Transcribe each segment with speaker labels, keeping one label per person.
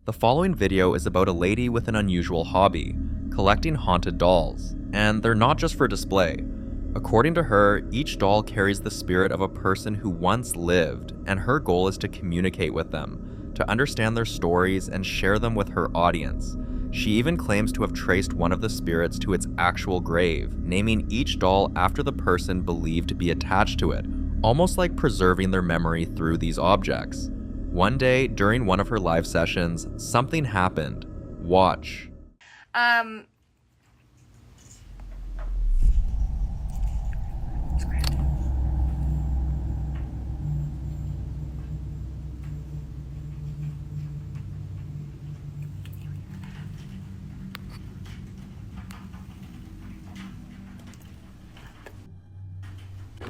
Speaker 1: The following video is about a lady with an unusual hobby, collecting haunted dolls, and they're not just for display. According to her, each doll carries the spirit of a person who once lived, and her goal is to communicate with them, to understand their stories and share them with her audience. She even claims to have traced one of the spirits to its actual grave, naming each doll after the person believed to be attached to it, almost like preserving their memory through these objects. One day, during one of her live sessions, something happened. Watch.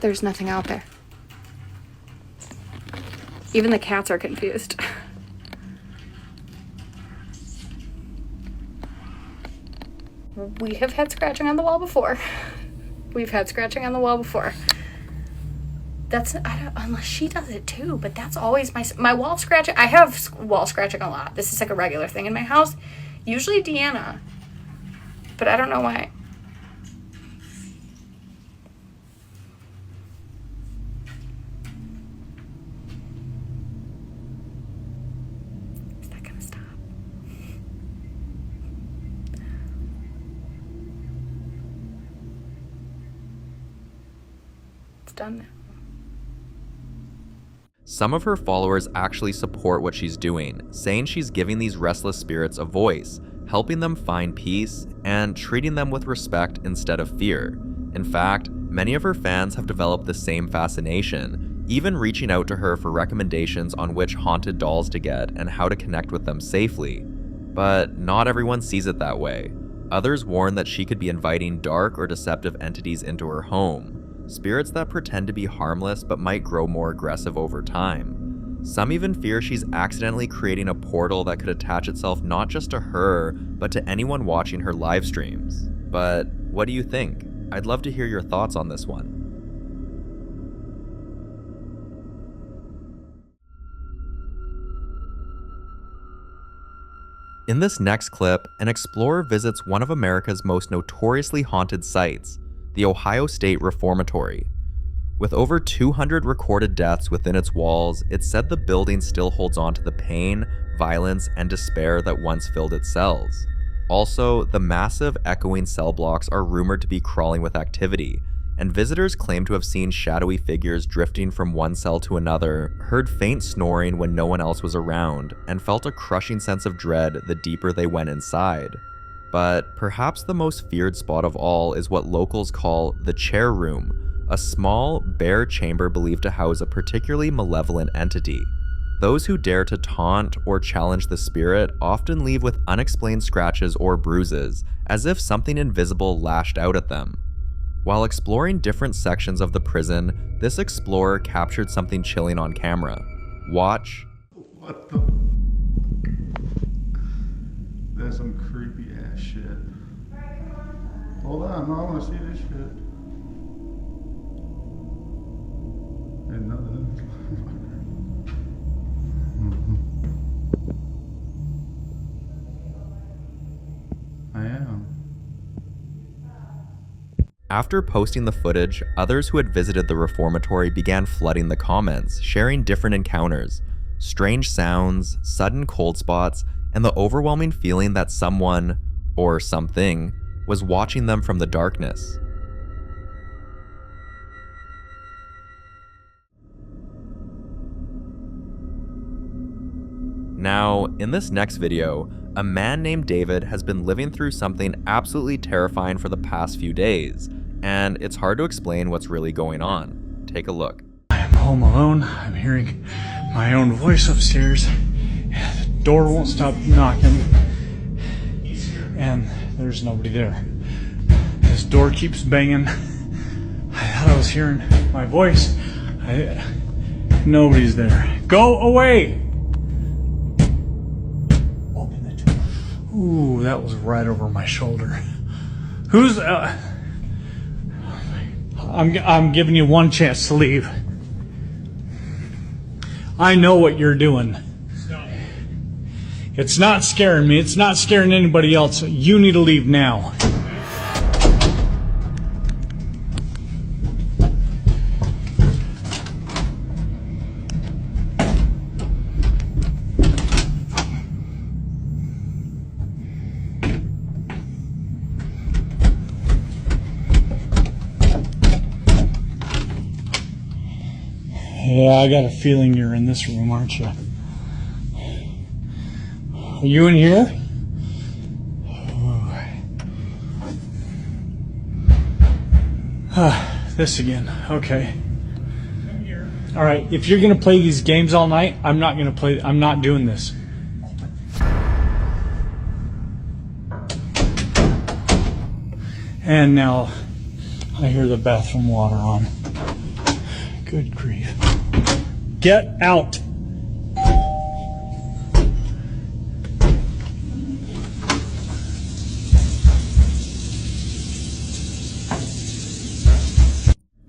Speaker 2: There's nothing out there. Even the cats are confused. We have had scratching on the wall before. We've had scratching on the wall before. That's, unless she does it too, but that's always my wall scratching. I have wall scratching a lot. This is like a regular thing in my house. Usually Deanna, but I don't know why. Done now.
Speaker 1: Some of her followers actually support what she's doing, saying she's giving these restless spirits a voice, helping them find peace, and treating them with respect instead of fear. In fact, many of her fans have developed the same fascination, even reaching out to her for recommendations on which haunted dolls to get and how to connect with them safely. But not everyone sees it that way. Others warn that she could be inviting dark or deceptive entities into her home. Spirits that pretend to be harmless but might grow more aggressive over time. Some even fear she's accidentally creating a portal that could attach itself not just to her, but to anyone watching her live streams. But what do you think? I'd love to hear your thoughts on this one. In this next clip, an explorer visits one of America's most notoriously haunted sites, the Ohio State Reformatory. With over 200 recorded deaths within its walls, it's said the building still holds on to the pain, violence, and despair that once filled its cells. Also, the massive echoing cell blocks are rumored to be crawling with activity, and visitors claim to have seen shadowy figures drifting from one cell to another, heard faint snoring when no one else was around, and felt a crushing sense of dread the deeper they went inside. But perhaps the most feared spot of all is what locals call the chair room, a small, bare chamber believed to house a particularly malevolent entity. Those who dare to taunt or challenge the spirit often leave with unexplained scratches or bruises, as if something invisible lashed out at them. While exploring different sections of the prison, this explorer captured something chilling on camera. Watch.
Speaker 3: What the? That's some creepy ass shit. Hold on, no, I want to see this shit. And nothing. I am.
Speaker 1: After posting the footage, others who had visited the reformatory began flooding the comments, sharing different encounters, strange sounds, sudden cold spots, and the overwhelming feeling that someone, or something, was watching them from the darkness. Now, in this next video, a man named David has been living through something absolutely terrifying for the past few days, and it's hard to explain what's really going on. Take a look.
Speaker 4: I am home alone. I'm hearing my own voice upstairs. The door won't stop knocking, and there's nobody there. This door keeps banging. I thought I was hearing my voice. Nobody's there. Go away! Open the door. Ooh, that was right over my shoulder. Who's I'm giving you one chance to leave. I know what you're doing. It's not scaring me. It's not scaring anybody else. You need to leave now. Yeah, I got a feeling you're in this room, aren't you? Are you in here? This again. Okay. All right. If you're gonna play these games all night, I'm not gonna play. I'm not doing this. And now I hear the bathroom water on. Good grief. Get out.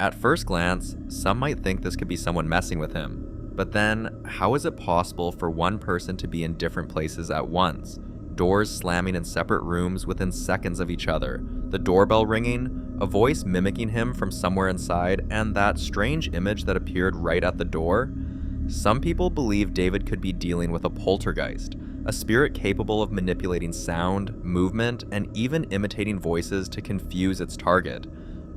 Speaker 1: At first glance, some might think this could be someone messing with him. But then, how is it possible for one person to be in different places at once? Doors slamming in separate rooms within seconds of each other, the doorbell ringing, a voice mimicking him from somewhere inside, and that strange image that appeared right at the door? Some people believe David could be dealing with a poltergeist, a spirit capable of manipulating sound, movement, and even imitating voices to confuse its target.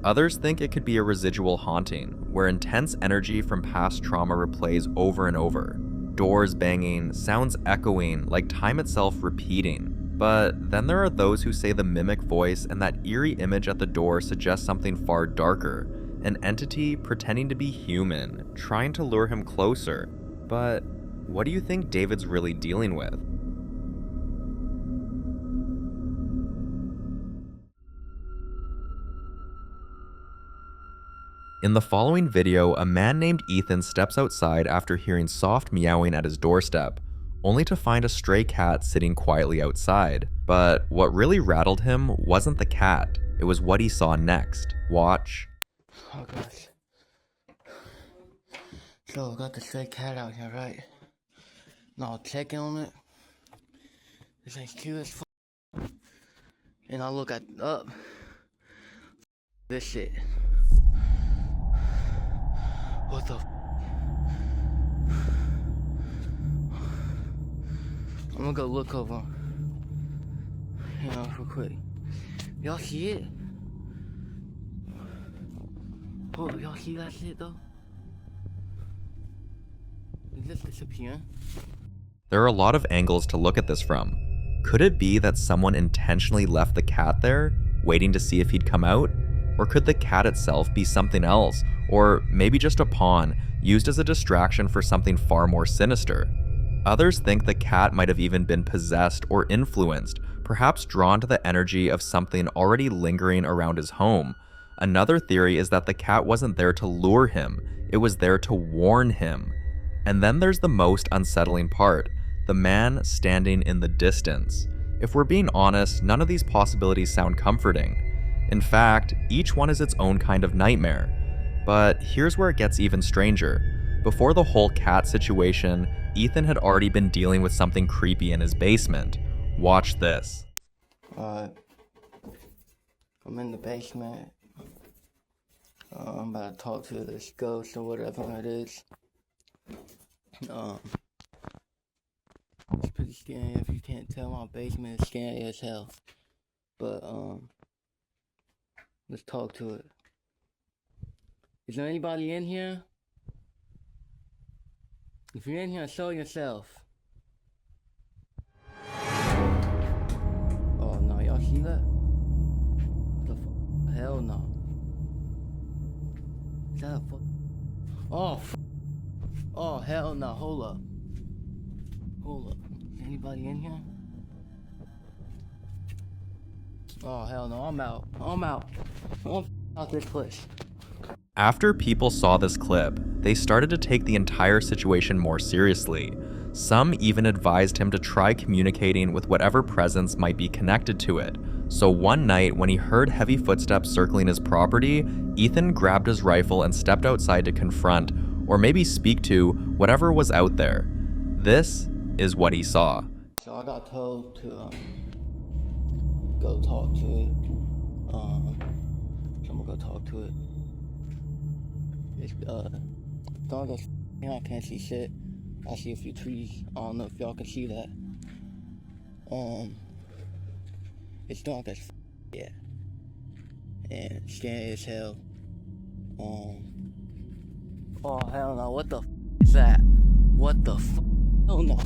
Speaker 1: Others think it could be a residual haunting, where intense energy from past trauma replays over and over. Doors banging, sounds echoing, like time itself repeating. But then there are those who say the mimic voice and that eerie image at the door suggests something far darker, an entity pretending to be human, trying to lure him closer. But what do you think David's really dealing with? In the following video, a man named Ethan steps outside after hearing soft meowing at his doorstep, only to find a stray cat sitting quietly outside. But what really rattled him wasn't the cat, it was what he saw next. Watch.
Speaker 5: Oh gosh. So I got the stray cat out here, right? Now I'll check on it. This thing's cute as f. And I'll look up. This shit. What the f? I'm gonna go look over. Hang on real quick. Y'all see it? Oh, y'all see that shit though? Is this disappearing?
Speaker 1: There are a lot of angles to look at this from. Could it be that someone intentionally left the cat there, waiting to see if he'd come out? Or could the cat itself be something else, or maybe just a pawn, used as a distraction for something far more sinister? Others think the cat might have even been possessed or influenced, perhaps drawn to the energy of something already lingering around his home. Another theory is that the cat wasn't there to lure him, it was there to warn him. And then there's the most unsettling part, the man standing in the distance. If we're being honest, none of these possibilities sound comforting. In fact, each one is its own kind of nightmare. But here's where it gets even stranger. Before the whole cat situation, Ethan had already been dealing with something creepy in his basement. Watch this.
Speaker 5: Alright. I'm in the basement. I'm about to talk to this ghost or whatever it is. It's pretty scary. If you can't tell, my basement is scary as hell. But, let's talk to it. Is there anybody in here? If you're in here, show yourself. Oh no, y'all see that? The hell no. Is that a Oh hell no, hold up. Is anybody in here? Oh hell no, I'm out. I'm out this place.
Speaker 1: After people saw this clip, they started to take the entire situation more seriously. Some even advised him to try communicating with whatever presence might be connected to it. So one night, when he heard heavy footsteps circling his property, Ethan grabbed his rifle and stepped outside to confront, or maybe speak to, whatever was out there. This is what he saw.
Speaker 5: So I got told to go talk to it. So I'm gonna go talk to it. It's dark as I can't see shit. I see a few trees. I don't know if y'all can see that. It's dark as yeah. And scary as hell. Oh hell no! What the is that? What the Oh no.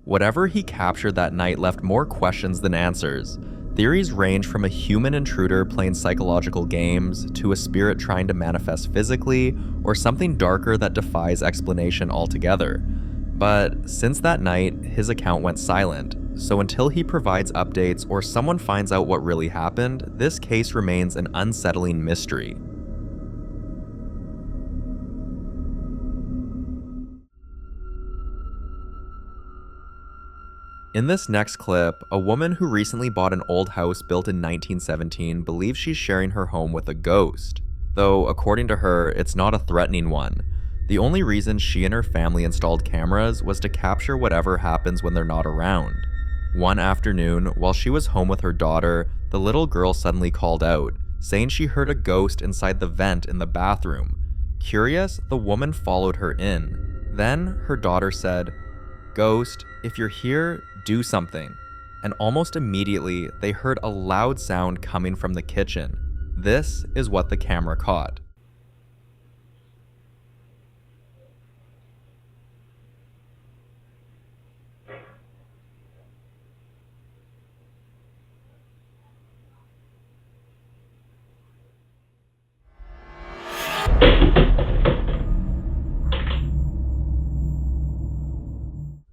Speaker 1: Whatever he captured that night left more questions than answers. Theories range from a human intruder playing psychological games to a spirit trying to manifest physically or something darker that defies explanation altogether. But since that night, his account went silent, so until he provides updates or someone finds out what really happened, this case remains an unsettling mystery. In this next clip, a woman who recently bought an old house built in 1917 believes she's sharing her home with a ghost. Though, according to her, it's not a threatening one. The only reason she and her family installed cameras was to capture whatever happens when they're not around. One afternoon, while she was home with her daughter, the little girl suddenly called out, saying she heard a ghost inside the vent in the bathroom. Curious, the woman followed her in. Then, her daughter said, "Ghost, if you're here, do something." And almost immediately, they heard a loud sound coming from the kitchen. This is what the camera caught.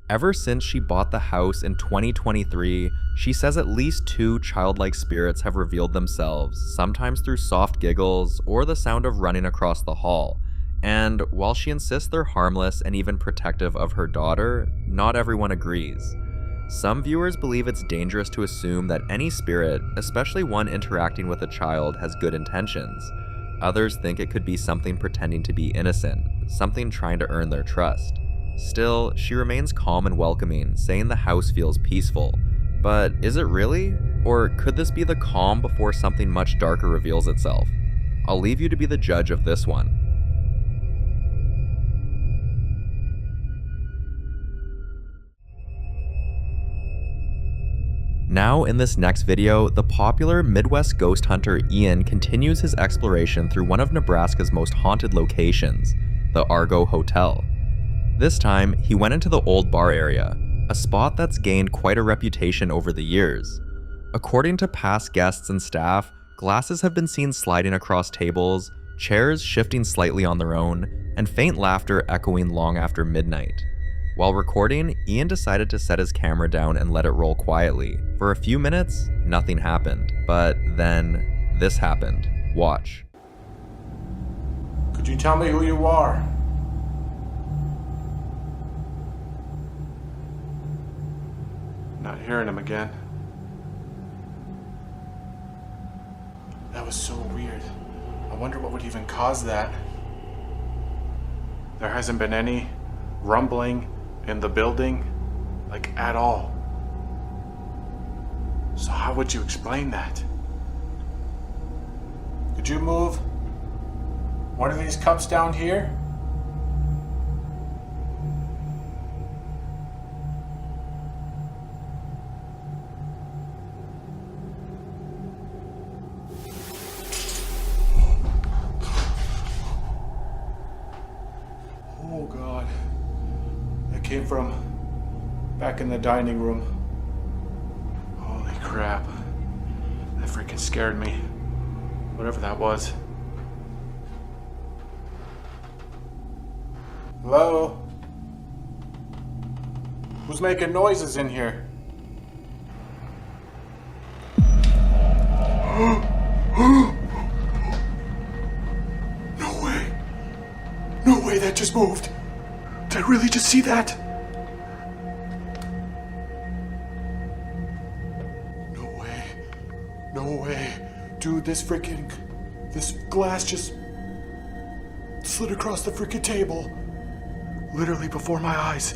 Speaker 1: Ever since she bought the house in 2023, she says at least 2 childlike spirits have revealed themselves, sometimes through soft giggles or the sound of running across the hall. And while she insists they're harmless and even protective of her daughter, not everyone agrees. Some viewers believe it's dangerous to assume that any spirit, especially one interacting with a child, has good intentions. Others think it could be something pretending to be innocent, something trying to earn their trust. Still, she remains calm and welcoming, saying the house feels peaceful. But is it really? Or could this be the calm before something much darker reveals itself? I'll leave you to be the judge of this one. Now, in this next video, the popular Midwest ghost hunter Ian continues his exploration through one of Nebraska's most haunted locations, the Argo Hotel. This time, he went into the old bar area, a spot that's gained quite a reputation over the years. According to past guests and staff, glasses have been seen sliding across tables, chairs shifting slightly on their own, and faint laughter echoing long after midnight. While recording, Ian decided to set his camera down and let it roll quietly. For a few minutes, nothing happened, but then this happened. Watch.
Speaker 6: Could you tell me who you are? Not hearing him again. That was so weird. I wonder what would even cause that. There hasn't been any rumbling in the building, like at all. So how would you explain that? Could you move one of these cups down here? Oh God, that came from back in the dining room. Holy crap, that freaking scared me, whatever that was. Hello? Who's making noises in here? No way. No way, that just moved. Did I really just see that? No way. No way. Dude, this glass just slid across the freaking table. Literally before my eyes.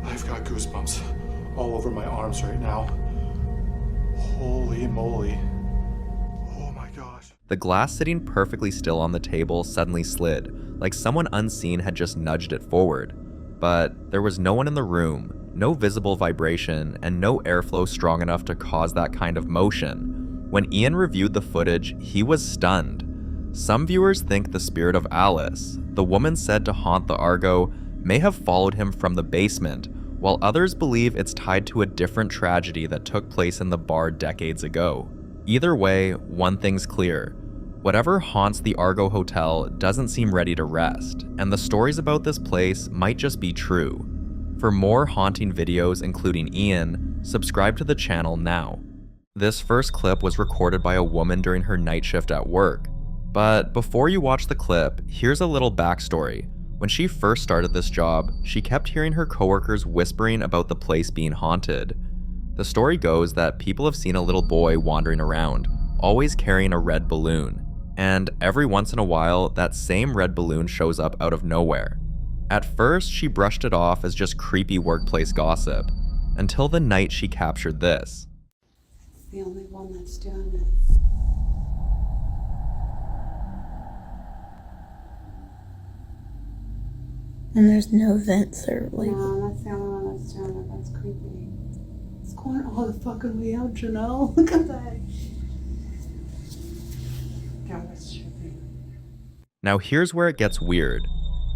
Speaker 6: I've got goosebumps all over my arms right now. Holy moly. Oh my gosh.
Speaker 1: The glass sitting perfectly still on the table suddenly slid, like someone unseen had just nudged it forward. But there was no one in the room, no visible vibration, and no airflow strong enough to cause that kind of motion. When Ian reviewed the footage, he was stunned. Some viewers think the spirit of Alice, the woman said to haunt the Argo, may have followed him from the basement, while others believe it's tied to a different tragedy that took place in the bar decades ago. Either way, one thing's clear. Whatever haunts the Argo Hotel doesn't seem ready to rest, and the stories about this place might just be true. For more haunting videos including Ian, subscribe to the channel now. This first clip was recorded by a woman during her night shift at work. But before you watch the clip, here's a little backstory. When she first started this job, she kept hearing her coworkers whispering about the place being haunted. The story goes that people have seen a little boy wandering around, always carrying a red balloon, and every once in a while, that same red balloon shows up out of nowhere. At first, she brushed it off as just creepy workplace gossip, until the night she captured this.
Speaker 7: It's the only one that's doing it.
Speaker 8: And there's no vents or like.
Speaker 7: No, that's the only one that's doing it. That's creepy. It's going all the fucking way out, you know? Look at that. God, that's trippy.
Speaker 1: Now here's where it gets weird.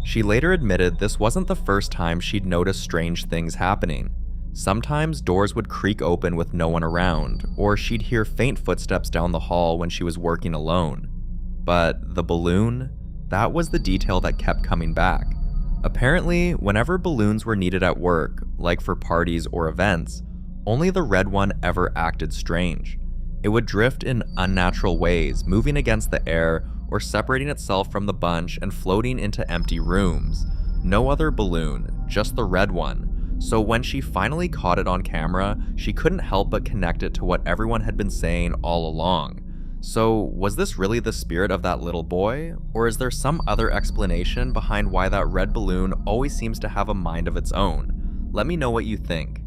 Speaker 1: She later admitted this wasn't the first time she'd noticed strange things happening. Sometimes doors would creak open with no one around, or she'd hear faint footsteps down the hall when she was working alone. But the balloon? That was the detail that kept coming back. Apparently, whenever balloons were needed at work, like for parties or events, only the red one ever acted strange. It would drift in unnatural ways, moving against the air or separating itself from the bunch and floating into empty rooms. No other balloon, just the red one. So when she finally caught it on camera, she couldn't help but connect it to what everyone had been saying all along. So was this really the spirit of that little boy? Or is there some other explanation behind why that red balloon always seems to have a mind of its own? Let me know what you think.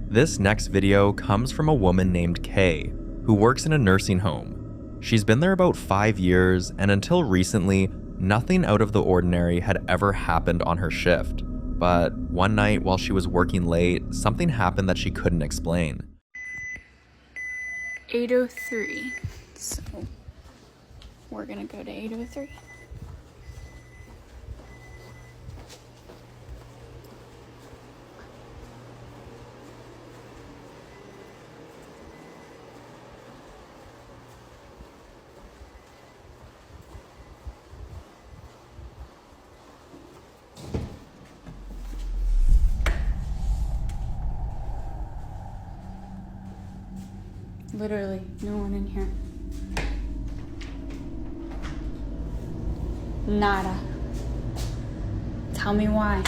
Speaker 1: This next video comes from a woman named Kay, who works in a nursing home. She's been there about 5 years, and until recently, nothing out of the ordinary had ever happened on her shift. But one night while she was working late, something happened that she couldn't explain.
Speaker 2: 8:03. So we're gonna go to 8:03. Literally, no one in here. Nada. Tell me why.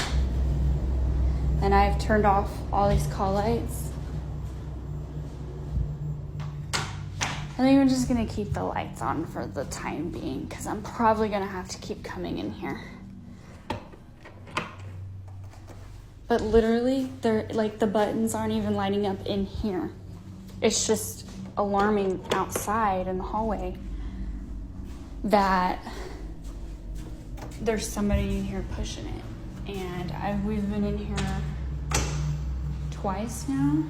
Speaker 2: And I've turned off all these call lights. I think I'm just gonna keep the lights on for the time being, because I'm probably gonna have to keep coming in here. But literally, they're like, the buttons aren't even lighting up in here. It's just alarming outside in the hallway that there's somebody in here pushing it. And we've been in here twice now.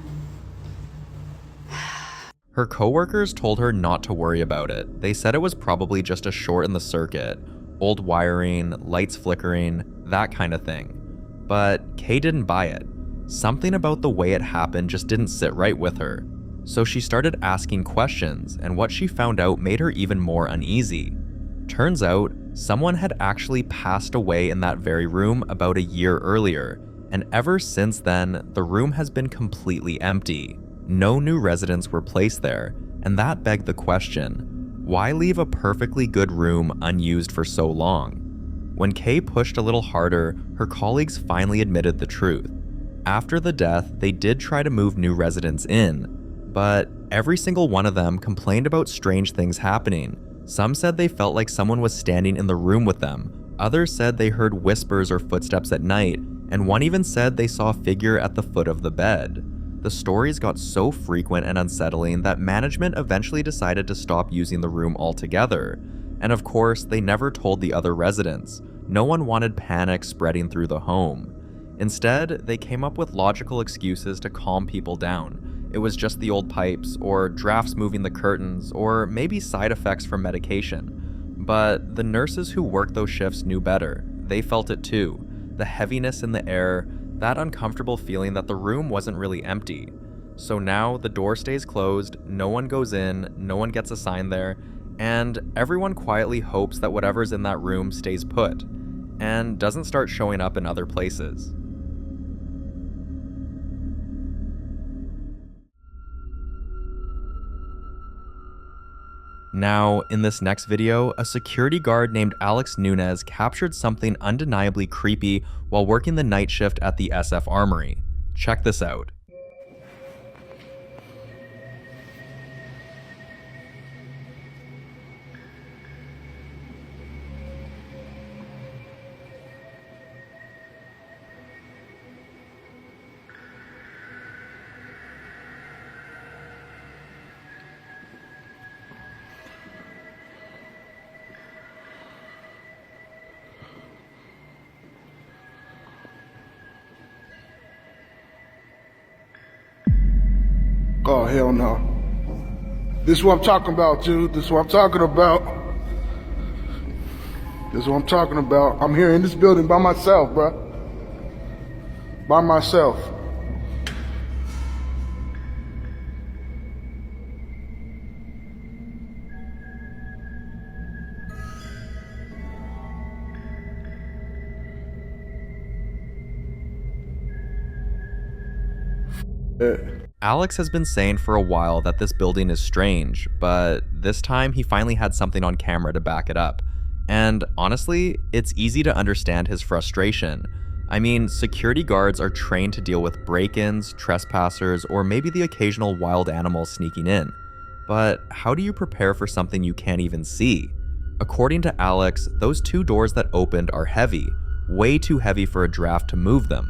Speaker 1: Her coworkers told her not to worry about it. They said it was probably just a short in the circuit, old wiring, lights flickering, that kind of thing. But Kay didn't buy it. Something about the way it happened just didn't sit right with her. So she started asking questions, and what she found out made her even more uneasy. Turns out, someone had actually passed away in that very room about a year earlier, and ever since then, the room has been completely empty. No new residents were placed there, and that begged the question, why leave a perfectly good room unused for so long? When Kay pushed a little harder, her colleagues finally admitted the truth. After the death, they did try to move new residents in, but every single one of them complained about strange things happening. Some said they felt like someone was standing in the room with them, others said they heard whispers or footsteps at night, and one even said they saw a figure at the foot of the bed. The stories got so frequent and unsettling that management eventually decided to stop using the room altogether. And of course, they never told the other residents. No one wanted panic spreading through the home. Instead, they came up with logical excuses to calm people down. It was just the old pipes, or drafts moving the curtains, or maybe side effects from medication. But the nurses who worked those shifts knew better. They felt it too. The heaviness in the air, that uncomfortable feeling that the room wasn't really empty. So now the door stays closed, no one goes in, no one gets assigned there, and everyone quietly hopes that whatever's in that room stays put, and doesn't start showing up in other places. Now, in this next video, a security guard named Alex Nunez captured something undeniably creepy while working the night shift at the SF Armory. Check this out.
Speaker 9: Oh, hell no. This is what I'm talking about, dude. This is what I'm talking about. This is what I'm talking about. I'm here in this building by myself, bro. By myself.
Speaker 1: Alex has been saying for a while that this building is strange, but this time he finally had something on camera to back it up. And honestly, it's easy to understand his frustration. I mean, security guards are trained to deal with break-ins, trespassers, or maybe the occasional wild animal sneaking in. But how do you prepare for something you can't even see? According to Alex, those two doors that opened are heavy, way too heavy for a draft to move them.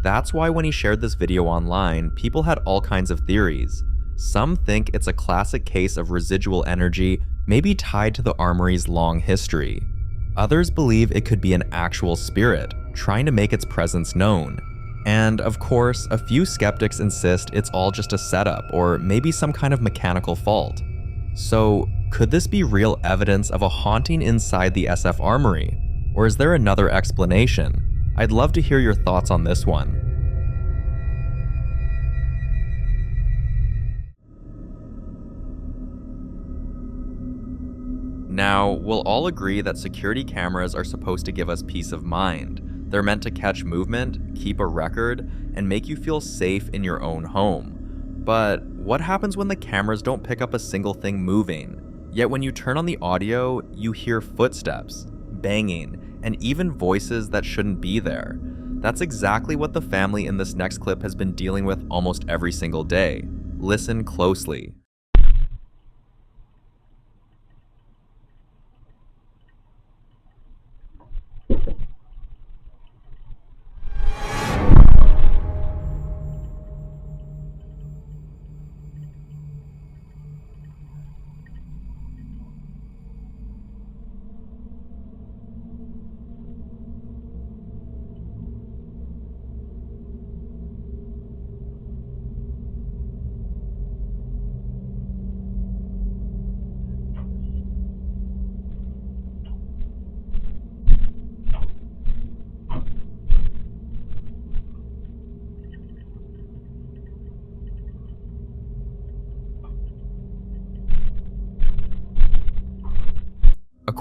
Speaker 1: That's why when he shared this video online, people had all kinds of theories. Some think it's a classic case of residual energy, maybe tied to the Armory's long history. Others believe it could be an actual spirit, trying to make its presence known. And of course, a few skeptics insist it's all just a setup, or maybe some kind of mechanical fault. So, could this be real evidence of a haunting inside the SF Armory? Or is there another explanation? I'd love to hear your thoughts on this one. Now, we'll all agree that security cameras are supposed to give us peace of mind. They're meant to catch movement, keep a record, and make you feel safe in your own home. But what happens when the cameras don't pick up a single thing moving? Yet when you turn on the audio, you hear footsteps, banging, and even voices that shouldn't be there. That's exactly what the family in this next clip has been dealing with almost every single day. Listen closely.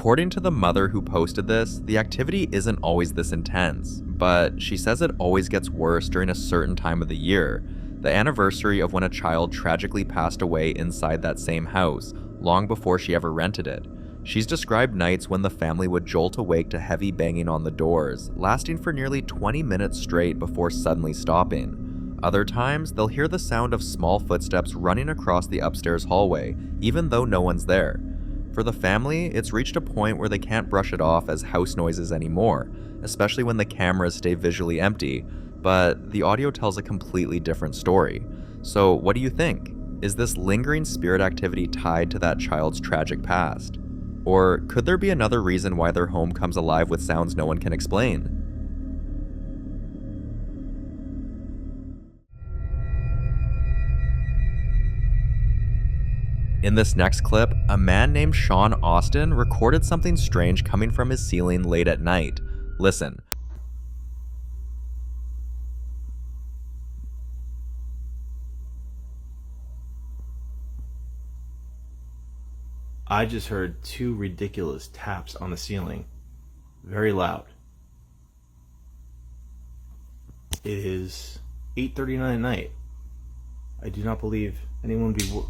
Speaker 1: According to the mother who posted this, the activity isn't always this intense, but she says it always gets worse during a certain time of the year. the anniversary of when a child tragically passed away inside that same house, long before she ever rented it. She's described nights when the family would jolt awake to heavy banging on the doors, lasting for nearly 20 minutes straight before suddenly stopping. Other times, they'll hear the sound of small footsteps running across the upstairs hallway, even though no one's there. For the family, it's reached a point where they can't brush it off as house noises anymore, especially when the cameras stay visually empty, but the audio tells a completely different story. So what do you think? Is this lingering spirit activity tied to that child's tragic past? Or could there be another reason why their home comes alive with sounds no one can explain? In this next clip, a man named Sean Austin recorded something strange coming from his ceiling late at night. Listen.
Speaker 10: I just heard two ridiculous taps on the ceiling. Very loud. It is 8:39 at night. I do not believe anyone would be... What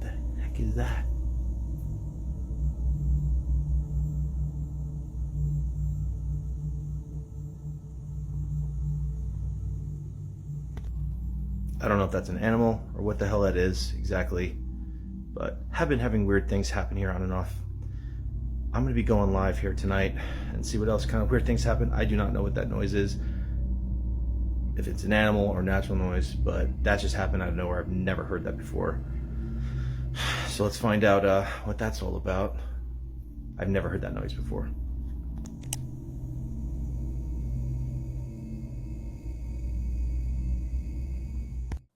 Speaker 10: the heck is that? I don't know if that's an animal or what the hell that is exactly, but have been having weird things happen here on and off. I'm going to be going live here tonight and see what else kind of weird things happen. I do not know what that noise is, if it's an animal or natural noise, but that just happened out of nowhere. I've never heard that before. So let's find out what that's all about. I've never heard that noise before.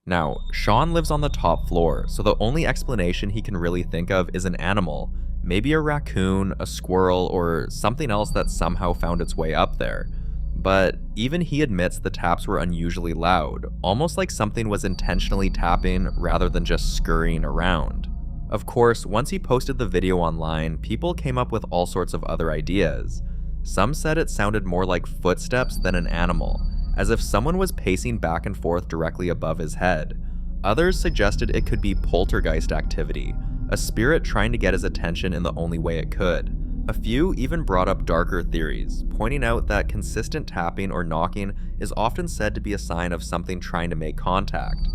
Speaker 1: Now, Sean lives on the top floor, so the only explanation he can really think of is an animal, maybe a raccoon, a squirrel, or something else that somehow found its way up there. But even he admits the taps were unusually loud, almost like something was intentionally tapping rather than just scurrying around. Of course, once he posted the video online, people came up with all sorts of other ideas. Some said it sounded more like footsteps than an animal, as if someone was pacing back and forth directly above his head. Others suggested it could be poltergeist activity, a spirit trying to get his attention in the only way it could. A few even brought up darker theories, pointing out that consistent tapping or knocking is often said to be a sign of something trying to make contact.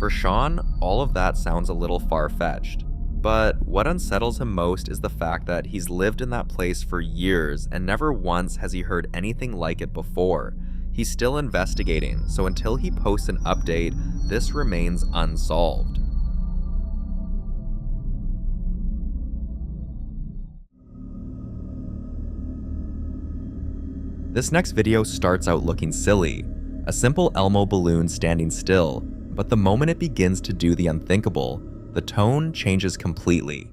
Speaker 1: For Sean, all of that sounds a little far-fetched. But what unsettles him most is the fact that he's lived in that place for years and never once has he heard anything like it before. He's still investigating, so until he posts an update, this remains unsolved. This next video starts out looking silly. A simple Elmo balloon standing still, but the moment it begins to do the unthinkable, the tone changes completely.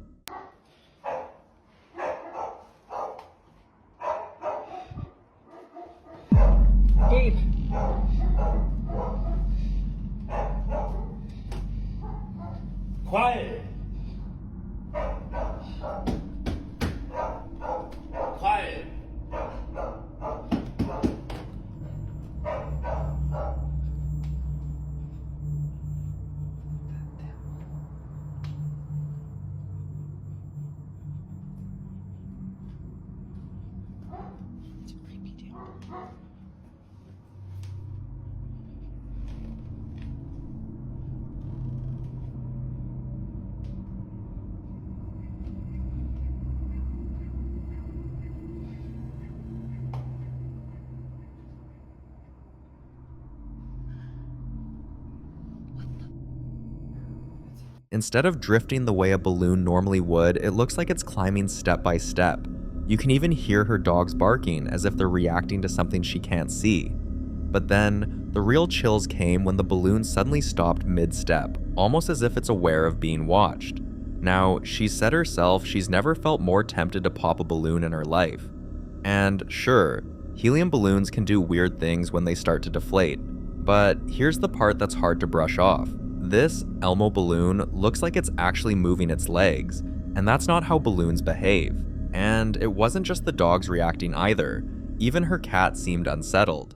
Speaker 4: Gabe. Quiet. Quiet.
Speaker 1: Instead of drifting the way a balloon normally would, it looks like it's climbing step by step. You can even hear her dogs barking as if they're reacting to something she can't see. But then, the real chills came when the balloon suddenly stopped mid-step, almost as if it's aware of being watched. Now, she said herself she's never felt more tempted to pop a balloon in her life. And sure, helium balloons can do weird things when they start to deflate. But here's the part that's hard to brush off. This Elmo balloon looks like it's actually moving its legs. And that's not how balloons behave. And it wasn't just the dogs reacting either. Even her cat seemed unsettled.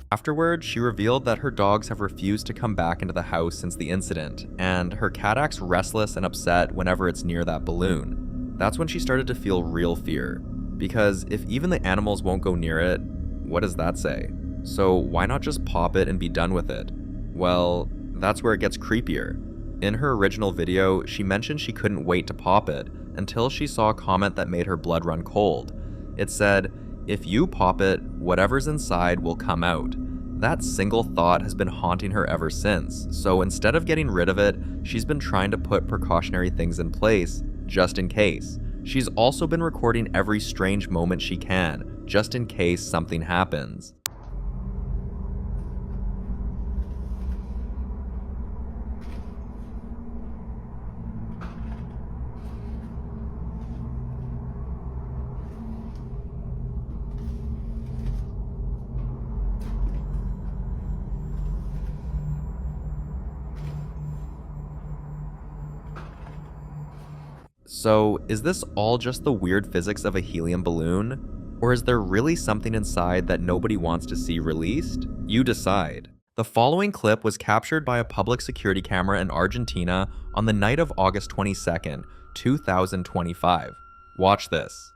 Speaker 1: Afterward, she revealed that her dogs have refused to come back into the house since the incident, and her cat acts restless and upset whenever it's near that balloon. That's when she started to feel real fear, because if even the animals won't go near it, what does that say? So why not just pop it and be done with it? Well, that's where it gets creepier. In her original video, she mentioned she couldn't wait to pop it until she saw a comment that made her blood run cold. It said, "If you pop it, whatever's inside will come out." That single thought has been haunting her ever since, so instead of getting rid of it, she's been trying to put precautionary things in place, just in case. She's also been recording every strange moment she can, just in case something happens. So, is this all just the weird physics of a helium balloon? Or is there really something inside that nobody wants to see released? You decide. The following clip was captured by a public security camera in Argentina on the night of August 22nd, 2025. Watch this.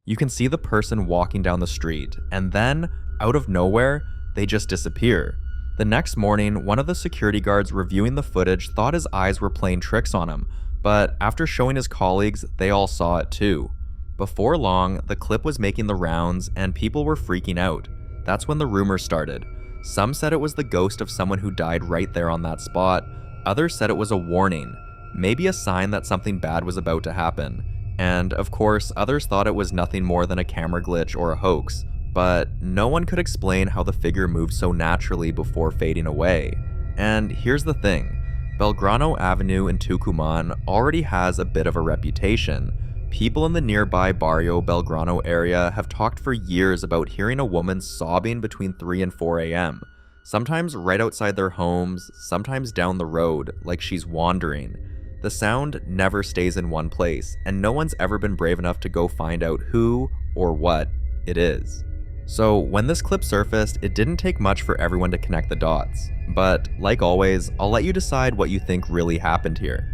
Speaker 1: You can see the person walking down the street, and then, out of nowhere, they just disappear. The next morning, one of the security guards reviewing the footage thought his eyes were playing tricks on him, but after showing his colleagues, they all saw it too. Before long, the clip was making the rounds, and people were freaking out. That's when the rumors started. Some said it was the ghost of someone who died right there on that spot. Others said it was a warning, maybe a sign that something bad was about to happen. And of course, others thought it was nothing more than a camera glitch or a hoax, but no one could explain how the figure moved so naturally before fading away. And here's the thing, Belgrano Avenue in Tucumán already has a bit of a reputation. People in the nearby Barrio Belgrano area have talked for years about hearing a woman sobbing between 3 and 4 a.m., sometimes right outside their homes, sometimes down the road, like she's wandering. The sound never stays in one place, and no one's ever been brave enough to go find out who or what it is. So when this clip surfaced, it didn't take much for everyone to connect the dots. But like always, I'll let you decide what you think really happened here.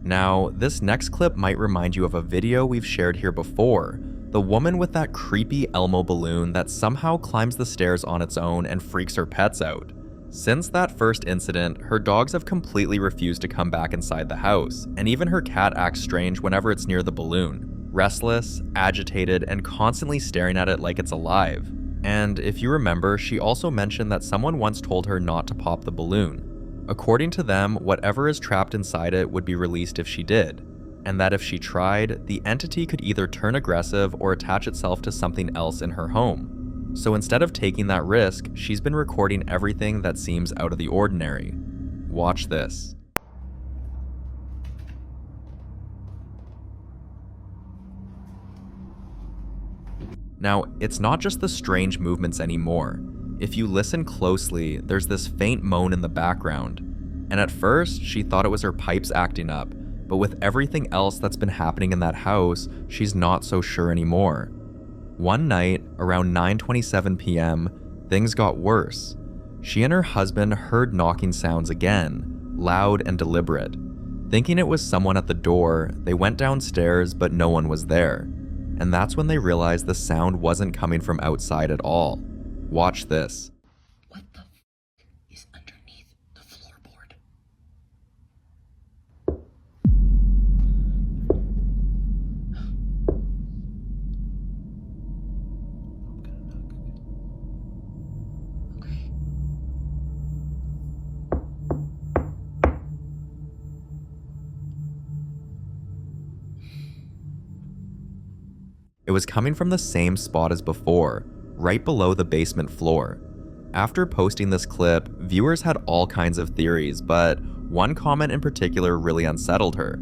Speaker 1: Now, this next clip might remind you of a video we've shared here before. The woman with that creepy Elmo balloon that somehow climbs the stairs on its own and freaks her pets out. Since that first incident, her dogs have completely refused to come back inside the house, and even her cat acts strange whenever it's near the balloon. Restless, agitated, and constantly staring at it like it's alive. And if you remember, she also mentioned that someone once told her not to pop the balloon. According to them, whatever is trapped inside it would be released if she did. And that if she tried, the entity could either turn aggressive or attach itself to something else in her home. So instead of taking that risk, she's been recording everything that seems out of the ordinary. Watch this. Now, it's not just the strange movements anymore. If you listen closely, there's this faint moan in the background. And at first, she thought it was her pipes acting up. But with everything else that's been happening in that house, she's not so sure anymore. One night, around 9:27 p.m., things got worse. She and her husband heard knocking sounds again, loud and deliberate. Thinking it was someone at the door, they went downstairs, but no one was there. and that's when they realized the sound wasn't coming from outside at all. Watch this.
Speaker 5: What the f is underneath the floorboard? Okay.
Speaker 1: It was coming from the same spot as before, right below the basement floor. After posting this clip, viewers had all kinds of theories, but one comment in particular really unsettled her.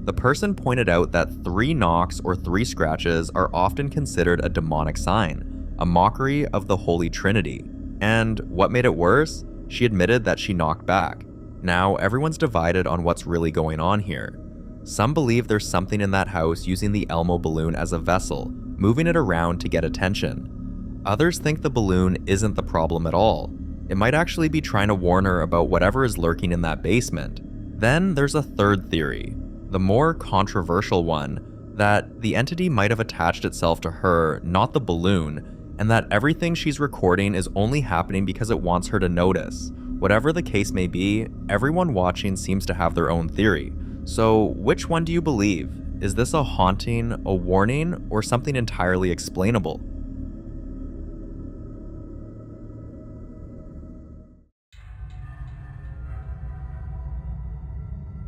Speaker 1: The person pointed out that 3 knocks or 3 scratches are often considered a demonic sign, a mockery of the Holy Trinity. And what made it worse? She admitted that she knocked back. Now everyone's divided on what's really going on here. Some believe there's something in that house using the Elmo balloon as a vessel, moving it around to get attention. Others think the balloon isn't the problem at all. It might actually be trying to warn her about whatever is lurking in that basement. Then there's a third theory, the more controversial one, that the entity might have attached itself to her, not the balloon, and that everything she's recording is only happening because it wants her to notice. Whatever the case may be, everyone watching seems to have their own theory. So which one do you believe? Is this a haunting, a warning, or something entirely explainable?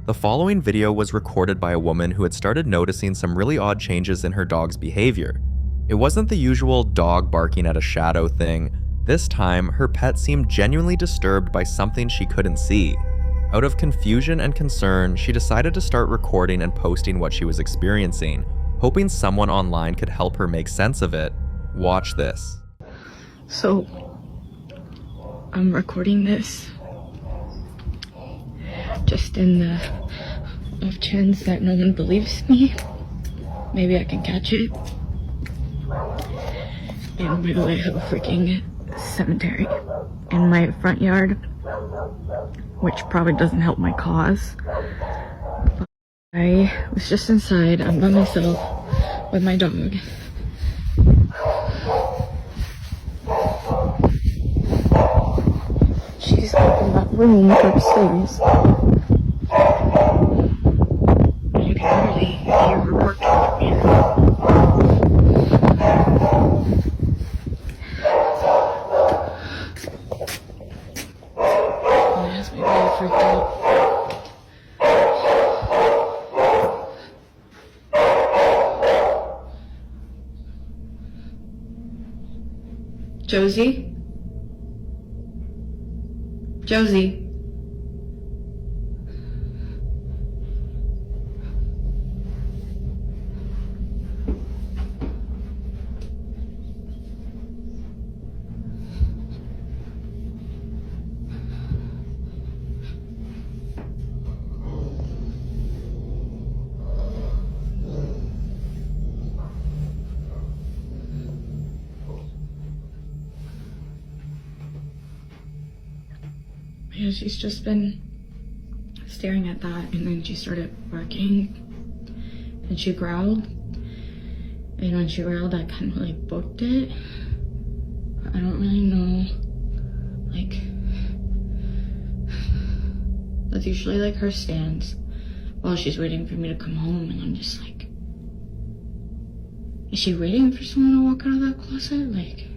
Speaker 1: The following video was recorded by a woman who had started noticing some really odd changes in her dog's behavior. It wasn't the usual dog barking at a shadow thing. This time, her pet seemed genuinely disturbed by something she couldn't see. Out of confusion and concern, she decided to start recording and posting what she was experiencing, hoping someone online could help her make sense of it. Watch this.
Speaker 11: So, I'm recording this just in the off chance that no one believes me. Maybe I can catch it. And by the way, I have a freaking cemetery in my front yard, which probably doesn't help my cause. But I was just inside. I'm by myself with my dog. She's up in that room upstairs. You can literally hear her working from here. That has me really freaked out. Josie? Josie? Yeah, she's just been staring at that, and then she started barking, and she growled, and when she growled, I kind of like booked it. I don't really know, like, that's usually like her stance while she's waiting for me to come home, and I'm just like, is she waiting for someone to walk out of that closet? Like,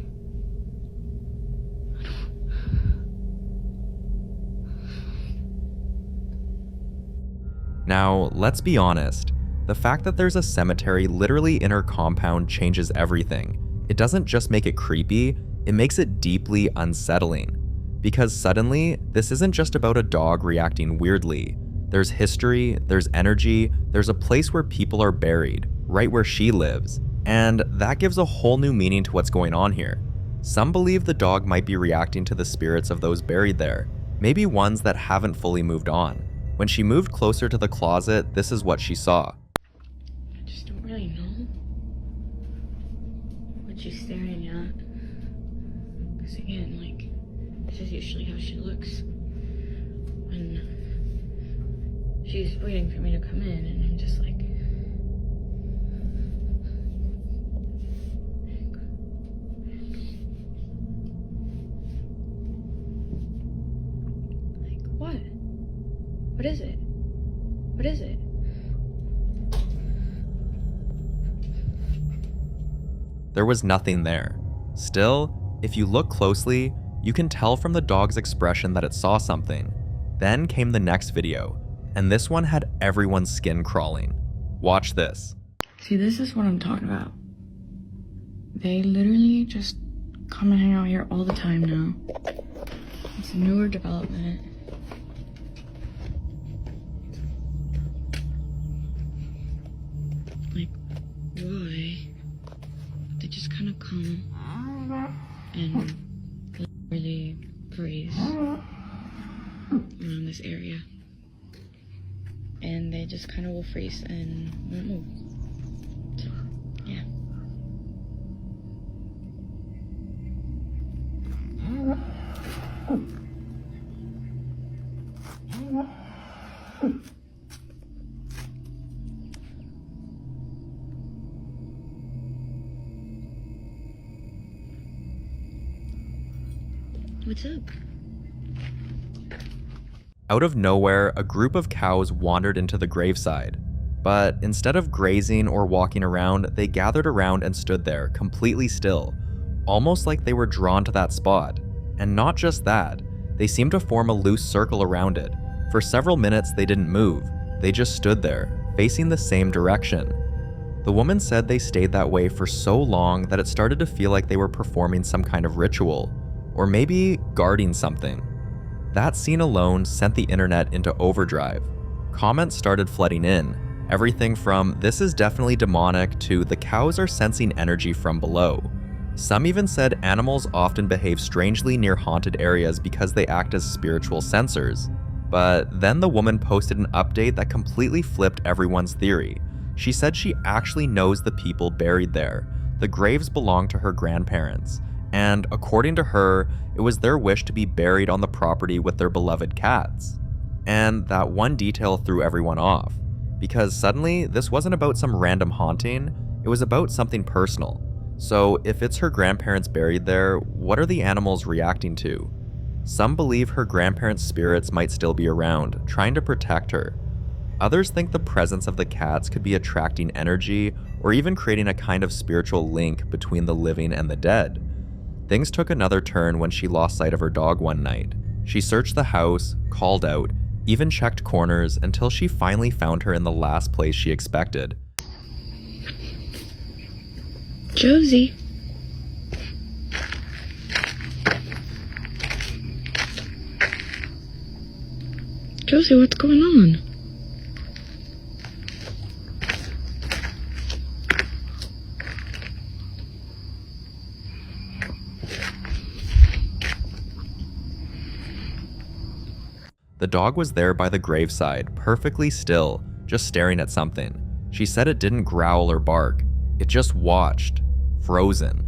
Speaker 1: Now, let's be honest. The fact that there's a cemetery literally in her compound changes everything. It doesn't just make it creepy, it makes it deeply unsettling. Because suddenly, this isn't just about a dog reacting weirdly. There's history, there's energy, there's a place where people are buried, right where she lives. And that gives a whole new meaning to what's going on here. Some believe the dog might be reacting to the spirits of those buried there, maybe ones that haven't fully moved on. When she moved closer to the closet, this is what she saw.
Speaker 11: I just don't really know what she's staring at. Because again, like, this is usually how she looks when she's waiting for me to come in, and I'm just like, What is it? What is it?
Speaker 1: There was nothing there. Still, if you look closely, you can tell from the dog's expression that it saw something. Then came the next video, and this one had everyone's skin crawling. Watch this.
Speaker 11: See, this is what I'm talking about. They literally just come and hang out here all the time now. It's a newer development. Like, why? They just kind of come and literally graze around this area. And they just kind of will freeze and won't move. So, yeah. What's up?
Speaker 1: Out of nowhere, a group of cows wandered into the graveside. But instead of grazing or walking around, they gathered around and stood there, completely still, almost like they were drawn to that spot. And not just that, they seemed to form a loose circle around it. For several minutes, they didn't move. They just stood there, facing the same direction. The woman said they stayed that way for so long that it started to feel like they were performing some kind of ritual, or maybe guarding something. That scene alone sent the internet into overdrive. Comments started flooding in, everything from "this is definitely demonic" to "the cows are sensing energy from below." Some even said animals often behave strangely near haunted areas because they act as spiritual sensors. But then the woman posted an update that completely flipped everyone's theory. She said she actually knows the people buried there. The graves belong to her grandparents. And according to her, it was their wish to be buried on the property with their beloved cats. And that one detail threw everyone off, because suddenly this wasn't about some random haunting, it was about something personal. So if it's her grandparents buried there, what are the animals reacting to? Some believe her grandparents' spirits might still be around, trying to protect her. Others think the presence of the cats could be attracting energy or even creating a kind of spiritual link between the living and the dead. Things took another turn when she lost sight of her dog one night. She searched the house, called out, even checked corners until she finally found her in the last place she expected.
Speaker 11: Josie. Josie, what's going on?
Speaker 1: The dog was there by the graveside, perfectly still, just staring at something. She said it didn't growl or bark. It just watched, frozen.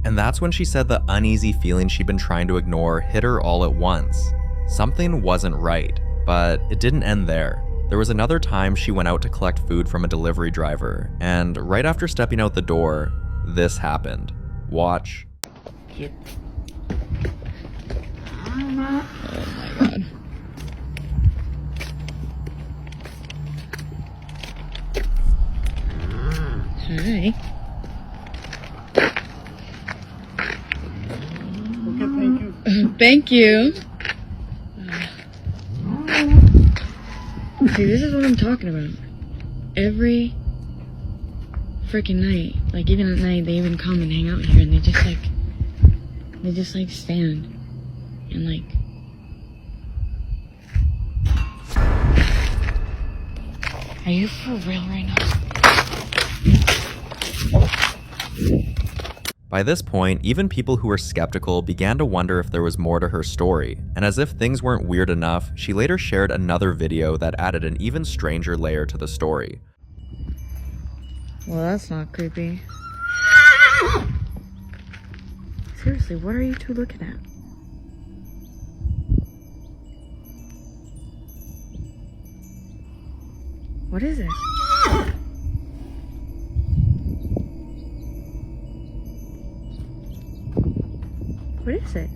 Speaker 1: And that's when she said the uneasy feeling she'd been trying to ignore hit her all at once. Something wasn't right, but it didn't end there. There was another time she went out to collect food from a delivery driver, and right after stepping out the door, this happened. Watch.
Speaker 11: Yep. Oh my god. Hi.
Speaker 4: Okay, thank you.
Speaker 11: Thank you. See, this is what I'm talking about. Every freaking night, like even at night, they even come and hang out here, and they just like stand and like. Are you for real right now?
Speaker 1: By this point, even people who were skeptical began to wonder if there was more to her story, and as if things weren't weird enough, she later shared another video that added an even stranger layer to the story.
Speaker 11: Well, that's not creepy. Seriously, what are you two looking at? What is it? What is it?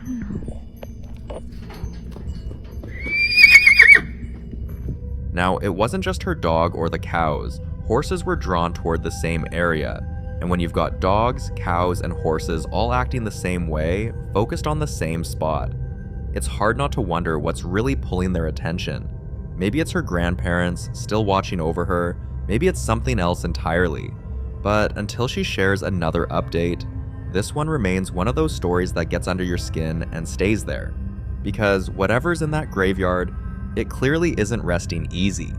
Speaker 11: I
Speaker 1: Now, it wasn't just her dog or the cows. Horses were drawn toward the same area. And when you've got dogs, cows, and horses all acting the same way, focused on the same spot, it's hard not to wonder what's really pulling their attention. Maybe it's her grandparents still watching over her, maybe it's something else entirely. But until she shares another update, this one remains one of those stories that gets under your skin and stays there. Because whatever's in that graveyard, it clearly isn't resting easy.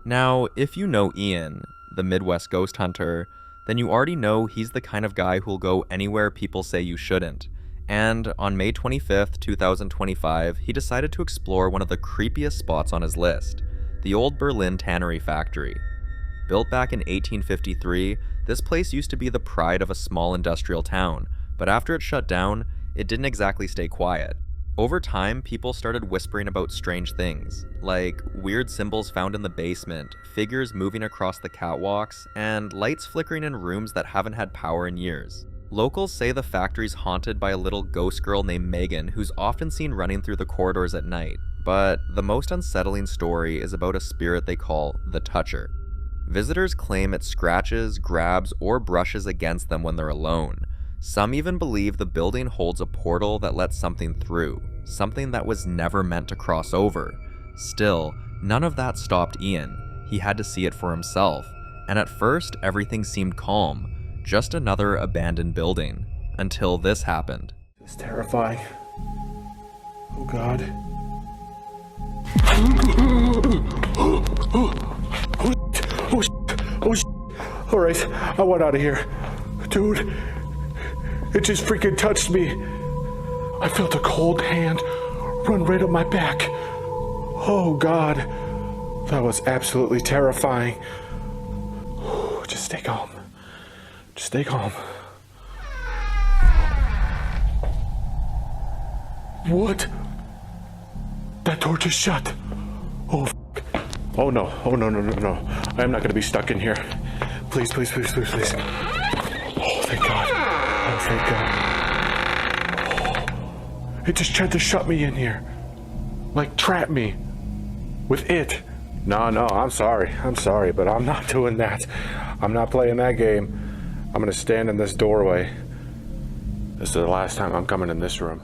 Speaker 1: Now, if you know Ian, the Midwest ghost hunter, then you already know he's the kind of guy who'll go anywhere people say you shouldn't. And on May 25th, 2025, he decided to explore one of the creepiest spots on his list, the old Berlin tannery factory. Built back in 1853, this place used to be the pride of a small industrial town, but after it shut down, it didn't exactly stay quiet. Over time, people started whispering about strange things, like weird symbols found in the basement, figures moving across the catwalks, and lights flickering in rooms that haven't had power in years. Locals say the factory's haunted by a little ghost girl named Megan who's often seen running through the corridors at night, but the most unsettling story is about a spirit they call the Toucher. Visitors claim it scratches, grabs, or brushes against them when they're alone. Some even believe the building holds a portal that lets something through, something that was never meant to cross over. Still, none of that stopped Ian. He had to see it for himself, and at first everything seemed calm, just another abandoned building, until this happened.
Speaker 6: It's terrifying. Oh God. All right, I want out of here. Dude, it just freaking touched me. I felt a cold hand run right up my back. Oh God, that was absolutely terrifying. Just stay calm. Just stay calm. What? That door just shut. Oh, oh no. Oh no. I am not gonna be stuck in here. Please. Oh, thank God. Oh, thank God. Oh, it just tried to shut me in here. Like trap me. With it. No, I'm sorry, but I'm not doing that. I'm not playing that game. I'm gonna stand in this doorway. This is the last time I'm coming in this room.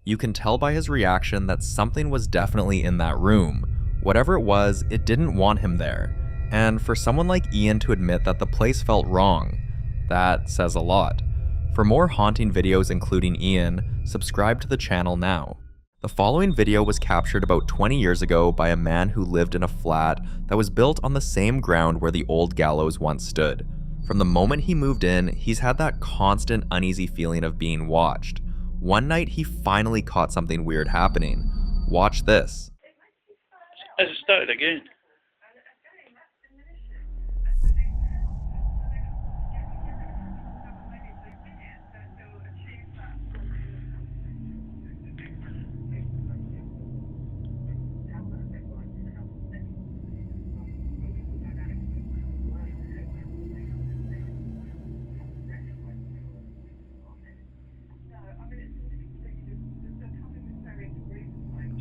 Speaker 1: You can tell by his reaction that something was definitely in that room. Whatever it was, it didn't want him there. And for someone like Ian to admit that the place felt wrong, that says a lot. For more haunting videos including Ian, subscribe to the channel now. The following video was captured about 20 years ago by a man who lived in a flat that was built on the same ground where the old Gallows once stood. From the moment he moved in, he's had that constant uneasy feeling of being watched. One night, he finally caught something weird happening. Watch this.
Speaker 12: Has it started again?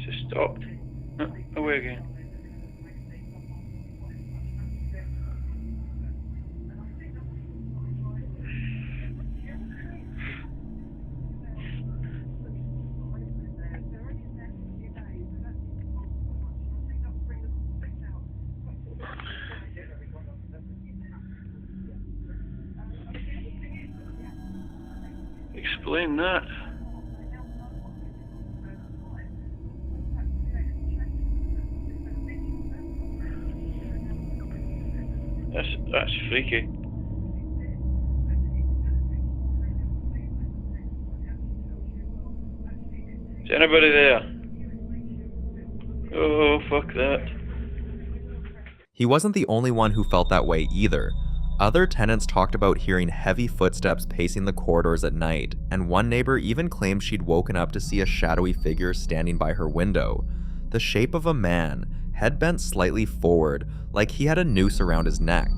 Speaker 12: Just stopped. Away again. Explain that. That's freaky. Is anybody there? Oh, fuck that.
Speaker 1: He wasn't the only one who felt that way either. Other tenants talked about hearing heavy footsteps pacing the corridors at night, and one neighbor even claimed she'd woken up to see a shadowy figure standing by her window. The shape of a man, head bent slightly forward, like he had a noose around his neck.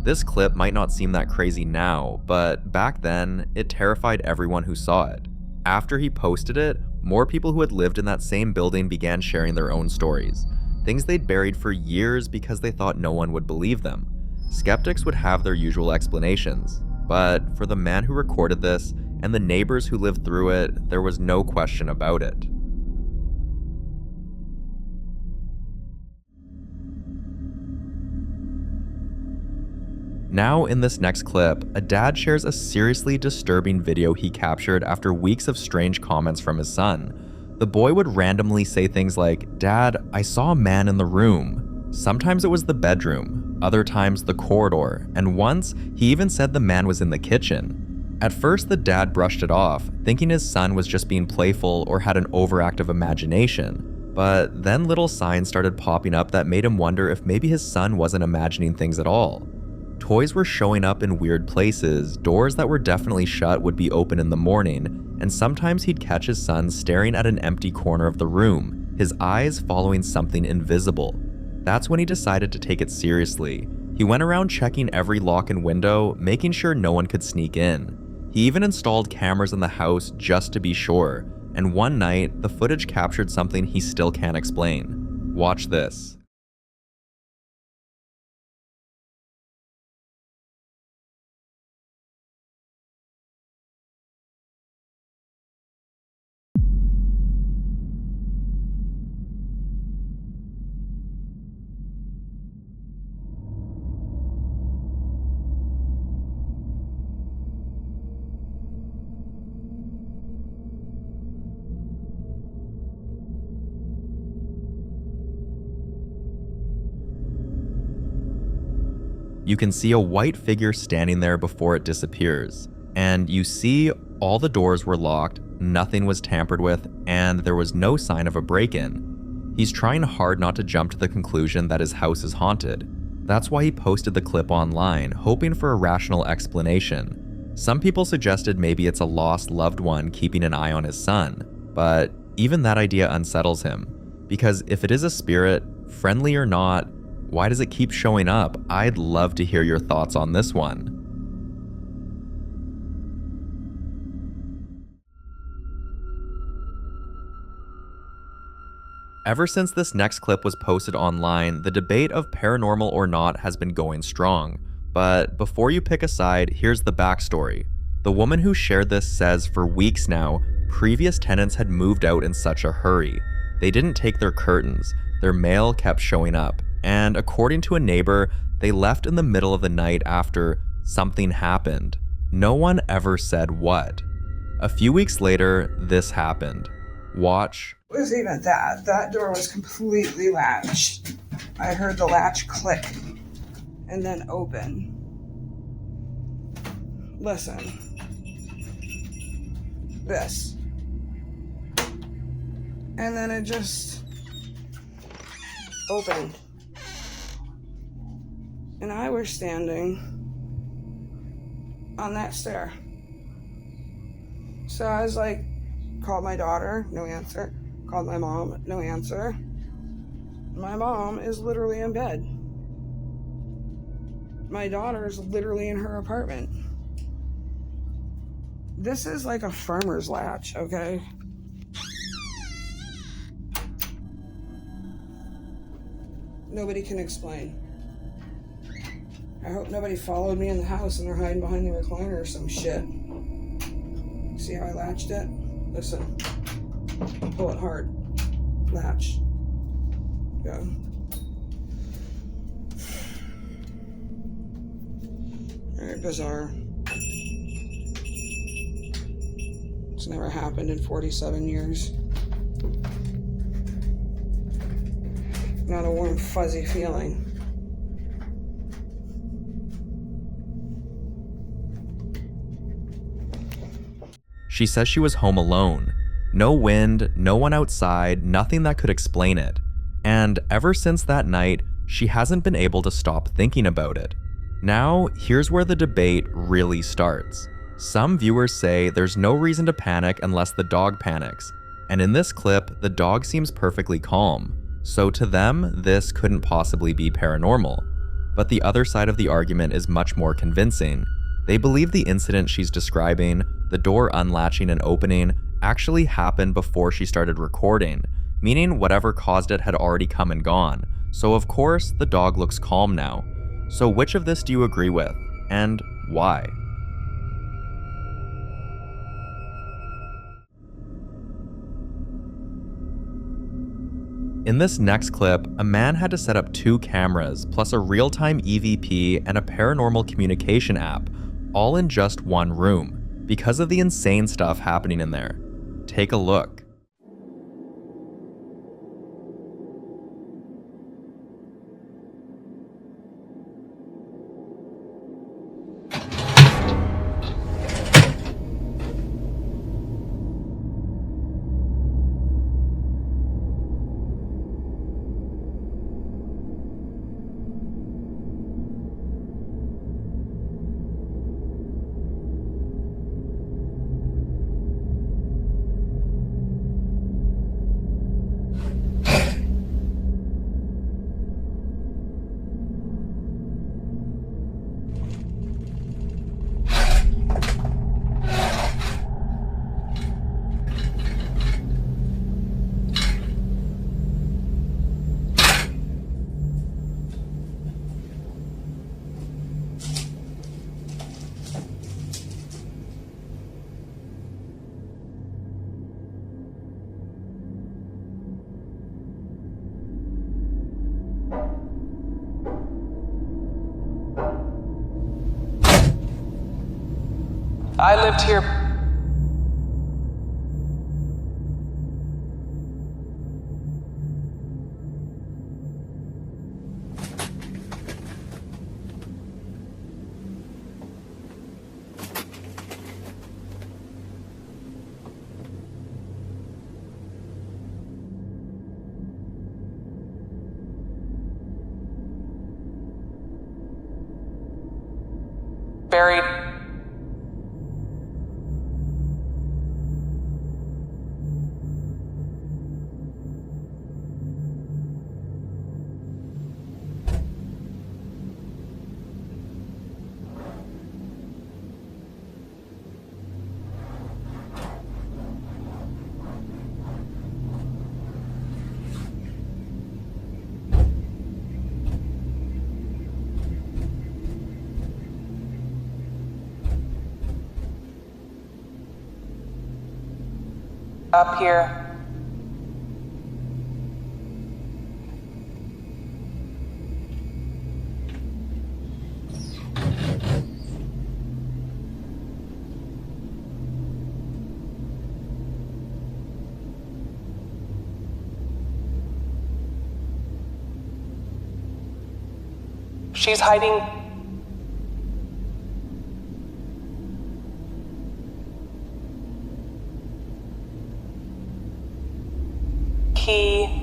Speaker 1: This clip might not seem that crazy now, but back then, it terrified everyone who saw it. After he posted it, more people who had lived in that same building began sharing their own stories. Things they'd buried for years because they thought no one would believe them. Skeptics would have their usual explanations, but for the man who recorded this and the neighbors who lived through it, there was no question about it. Now in this next clip, a dad shares a seriously disturbing video he captured after weeks of strange comments from his son. The boy would randomly say things like, "Dad, I saw a man in the room." Sometimes it was the bedroom, other times the corridor, and once he even said the man was in the kitchen. At first the dad brushed it off, thinking his son was just being playful or had an overactive imagination. But then little signs started popping up that made him wonder if maybe his son wasn't imagining things at all. Toys were showing up in weird places, doors that were definitely shut would be open in the morning, and sometimes he'd catch his son staring at an empty corner of the room, his eyes following something invisible. That's when he decided to take it seriously. He went around checking every lock and window, making sure no one could sneak in. He even installed cameras in the house just to be sure, and one night, the footage captured something he still can't explain. Watch this. You can see a white figure standing there before it disappears, and you see all the doors were locked, nothing was tampered with, and there was no sign of a break-in. He's trying hard not to jump to the conclusion that his house is haunted. That's why he posted the clip online, hoping for a rational explanation. Some people suggested maybe it's a lost loved one keeping an eye on his son, but even that idea unsettles him, because if it is a spirit, friendly or not, why does it keep showing up? I'd love to hear your thoughts on this one. Ever since this next clip was posted online, the debate of paranormal or not has been going strong. But before you pick a side, here's the backstory. The woman who shared this says for weeks now, previous tenants had moved out in such a hurry. They didn't take their curtains, their mail kept showing up, and according to a neighbor, they left in the middle of the night after something happened. No one ever said what. A few weeks later, this happened. Watch.
Speaker 7: It wasn't even that. That door was completely latched. I heard the latch click and then open. Listen. This. And then it just opened. And I was standing on that stair. So I was like, called my daughter, no answer. Called my mom, no answer. My mom is literally in bed. My daughter is literally in her apartment. This is like a farmer's latch, okay? Nobody can explain. I hope nobody followed me in the house and they're hiding behind the recliner or some shit. See how I latched it? Listen. Pull it hard. Latch. Go. Very bizarre. It's never happened in 47 years. Not a warm, fuzzy feeling.
Speaker 1: She says she was home alone. No wind, no one outside, nothing that could explain it. And ever since that night, she hasn't been able to stop thinking about it. Now, here's where the debate really starts. Some viewers say there's no reason to panic unless the dog panics. And in this clip, the dog seems perfectly calm. So to them, this couldn't possibly be paranormal. But the other side of the argument is much more convincing. They believe the incident she's describing, the door unlatching and opening, actually happened before she started recording, meaning whatever caused it had already come and gone. So of course, the dog looks calm now. So which of this do you agree with, and why? In this next clip, a man had to set up 2 cameras, plus a real-time EVP and a paranormal communication app, all in just one room, because of the insane stuff happening in there. Take a look.
Speaker 13: I lived here. Buried. Up here. She's hiding. Key.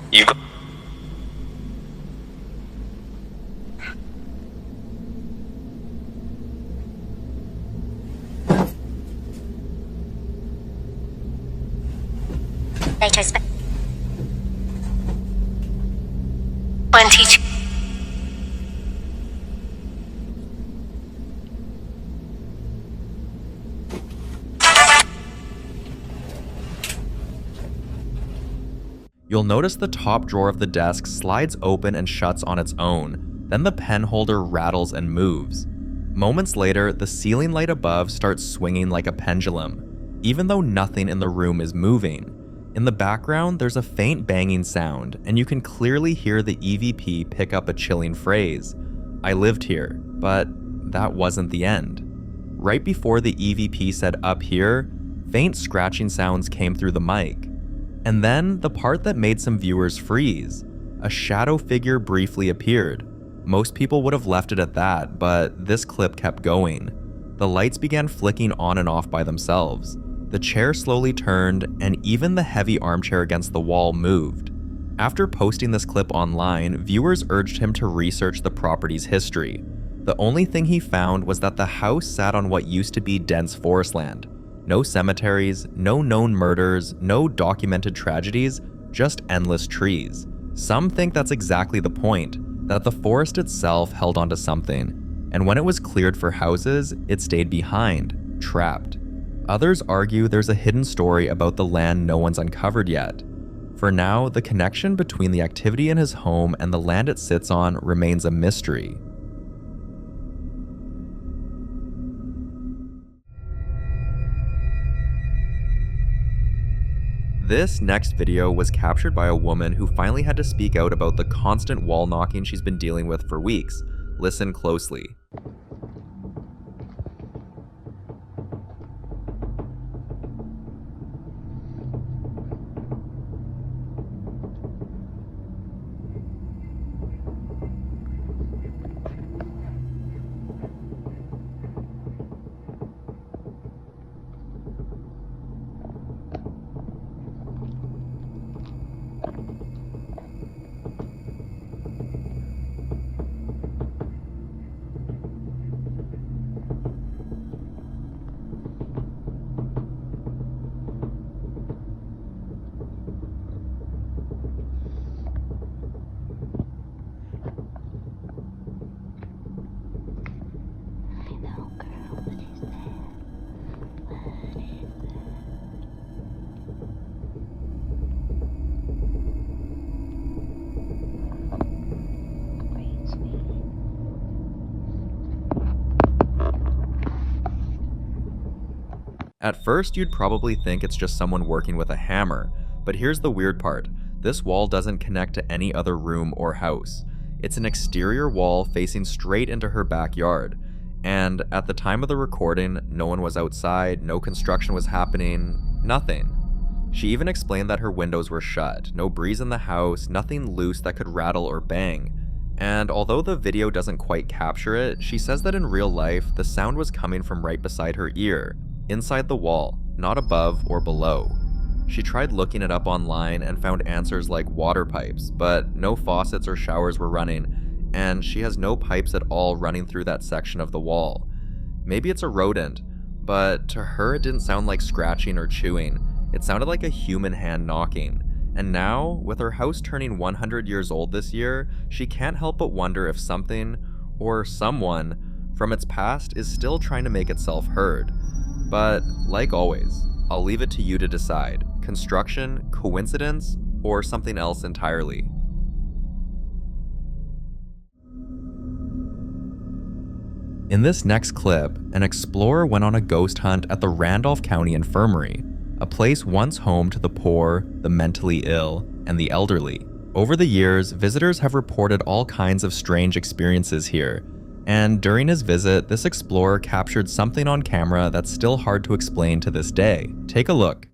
Speaker 13: You go.
Speaker 14: One teacher.
Speaker 1: You'll notice the top drawer of the desk slides open and shuts on its own, then the pen holder rattles and moves. Moments later, the ceiling light above starts swinging like a pendulum, even though nothing in the room is moving. In the background, there's a faint banging sound, and you can clearly hear the EVP pick up a chilling phrase, "I lived here," but that wasn't the end. Right before the EVP said "up here," faint scratching sounds came through the mic. And then the part that made some viewers freeze. A shadow figure briefly appeared. Most people would have left it at that, but this clip kept going. The lights began flicking on and off by themselves. The chair slowly turned, and even the heavy armchair against the wall moved. After posting this clip online, viewers urged him to research the property's history. The only thing he found was that the house sat on what used to be dense forest land. No cemeteries, no known murders, no documented tragedies, just endless trees. Some think that's exactly the point, that the forest itself held onto something, and when it was cleared for houses, it stayed behind, trapped. Others argue there's a hidden story about the land no one's uncovered yet. For now, the connection between the activity in his home and the land it sits on remains a mystery. This next video was captured by a woman who finally had to speak out about the constant wall knocking she's been dealing with for weeks. Listen closely. At first, you'd probably think it's just someone working with a hammer, but here's the weird part. This wall doesn't connect to any other room or house. It's an exterior wall facing straight into her backyard, and at the time of the recording, no one was outside, no construction was happening, nothing. She even explained that her windows were shut, no breeze in the house, nothing loose that could rattle or bang. And although the video doesn't quite capture it, she says that in real life, the sound was coming from right beside her ear, inside the wall, not above or below. She tried looking it up online and found answers like water pipes, but no faucets or showers were running, and she has no pipes at all running through that section of the wall. Maybe it's a rodent, but to her it didn't sound like scratching or chewing. It sounded like a human hand knocking. And now, with her house turning 100 years old this year, she can't help but wonder if something, or someone, from its past is still trying to make itself heard. But, like always, I'll leave it to you to decide. Construction, coincidence, or something else entirely. In this next clip, an explorer went on a ghost hunt at the Randolph County Infirmary, a place once home to the poor, the mentally ill, and the elderly. Over the years, visitors have reported all kinds of strange experiences here, and during his visit, this explorer captured something on camera that's still hard to explain to this day. Take a look.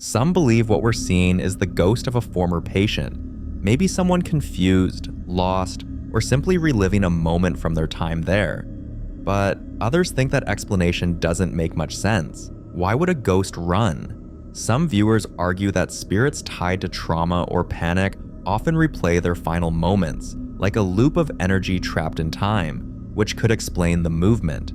Speaker 1: Some believe what we're seeing is the ghost of a former patient, maybe someone confused, lost, or simply reliving a moment from their time there. But others think that explanation doesn't make much sense. Why would a ghost run? Some viewers argue that spirits tied to trauma or panic often replay their final moments, like a loop of energy trapped in time, which could explain the movement.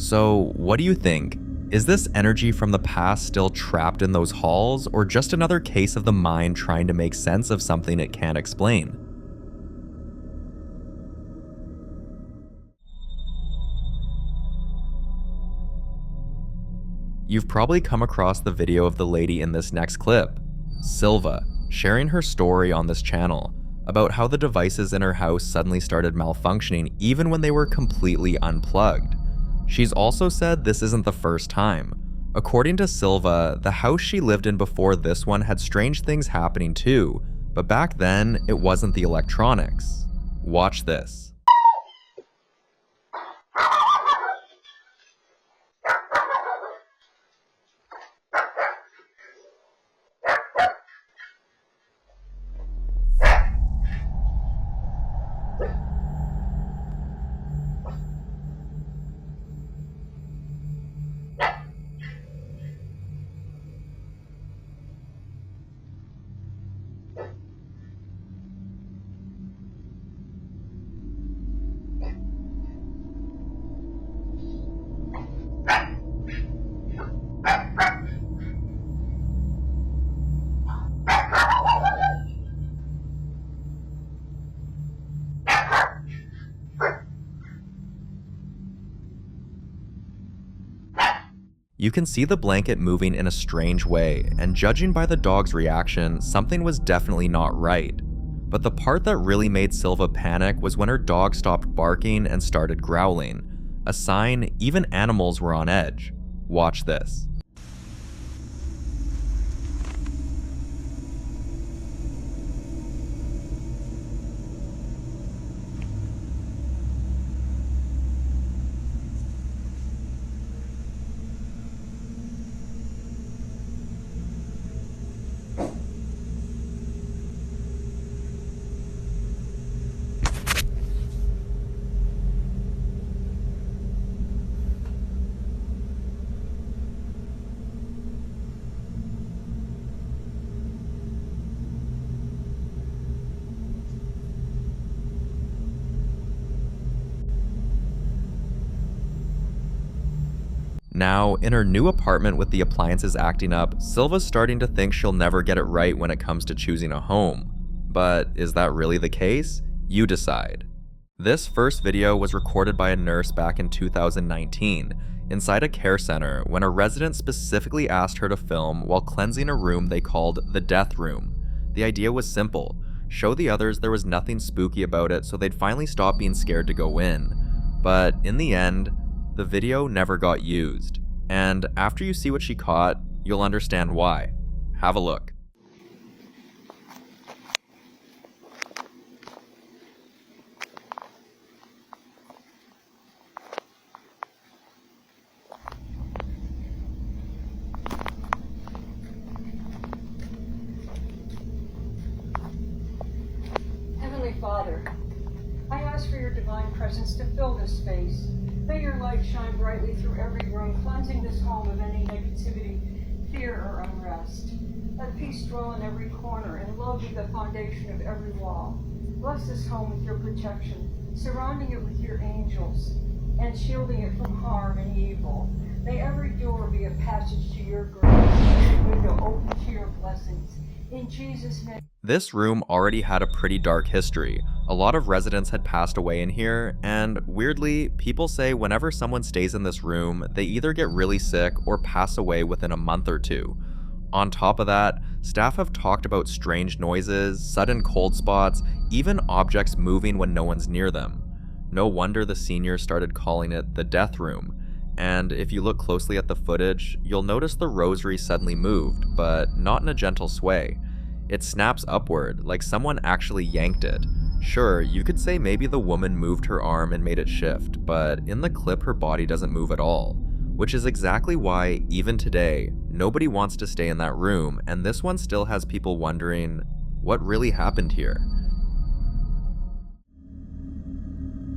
Speaker 1: So, what do you think? Is this energy from the past still trapped in those halls, or just another case of the mind trying to make sense of something it can't explain? You've probably come across the video of the lady in this next clip, Silva, sharing her story on this channel about how the devices in her house suddenly started malfunctioning even when they were completely unplugged. She's also said this isn't the first time. According to Silva, the house she lived in before this one had strange things happening too, but back then it wasn't the electronics. Watch this. You can see the blanket moving in a strange way, and judging by the dog's reaction, something was definitely not right. But the part that really made Silva panic was when her dog stopped barking and started growling, a sign even animals were on edge. Watch this. Now, in her new apartment with the appliances acting up, Silva's starting to think she'll never get it right when it comes to choosing a home. But is that really the case? You decide. This first video was recorded by a nurse back in 2019, inside a care center, when a resident specifically asked her to film while cleansing a room they called the death room. The idea was simple: show the others there was nothing spooky about it so they'd finally stop being scared to go in. But in the end, the video never got used, and after you see what she caught, you'll understand why. Have a look.
Speaker 14: Heavenly Father, I ask for your divine presence to fill this space. May your light shine brightly through every room, cleansing this home of any negativity, fear, or unrest. Let peace dwell in every corner, and love be the foundation of every wall. Bless this home with your protection, surrounding it with your angels, and shielding it from harm and evil. May every door be a passage to your grace, and a window open to your blessings. In Jesus' name.
Speaker 1: This room already had a pretty dark history. A lot of residents had passed away in here, and weirdly, people say whenever someone stays in this room, they either get really sick or pass away within a month or two. On top of that, staff have talked about strange noises, sudden cold spots, even objects moving when no one's near them. No wonder the seniors started calling it the death room. And if you look closely at the footage, you'll notice the rosary suddenly moved, but not in a gentle sway. It snaps upward, like someone actually yanked it. Sure, you could say maybe the woman moved her arm and made it shift, but in the clip her body doesn't move at all. Which is exactly why, even today, nobody wants to stay in that room, and this one still has people wondering what really happened here.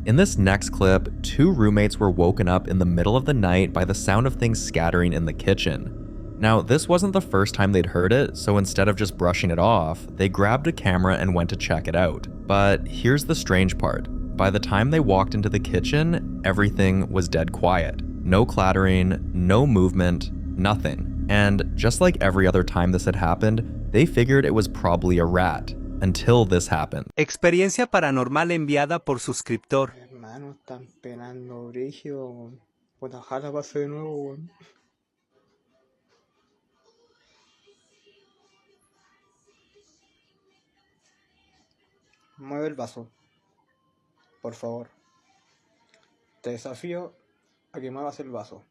Speaker 1: In this next clip, 2 roommates were woken up in the middle of the night by the sound of things scattering in the kitchen. Now, this wasn't the first time they'd heard it, so instead of just brushing it off, they grabbed a camera and went to check it out. But here's the strange part. By the time they walked into the kitchen, everything was dead quiet. No clattering, no movement, nothing. And just like every other time this had happened, they figured it was probably a rat. Until this happened.
Speaker 15: Experiencia paranormal enviada por suscriptor.
Speaker 16: Hermano, están penando brígido. Pues ojalá pase de nuevo. Mueve el vaso. Por favor. Te desafío a que muevas el vaso.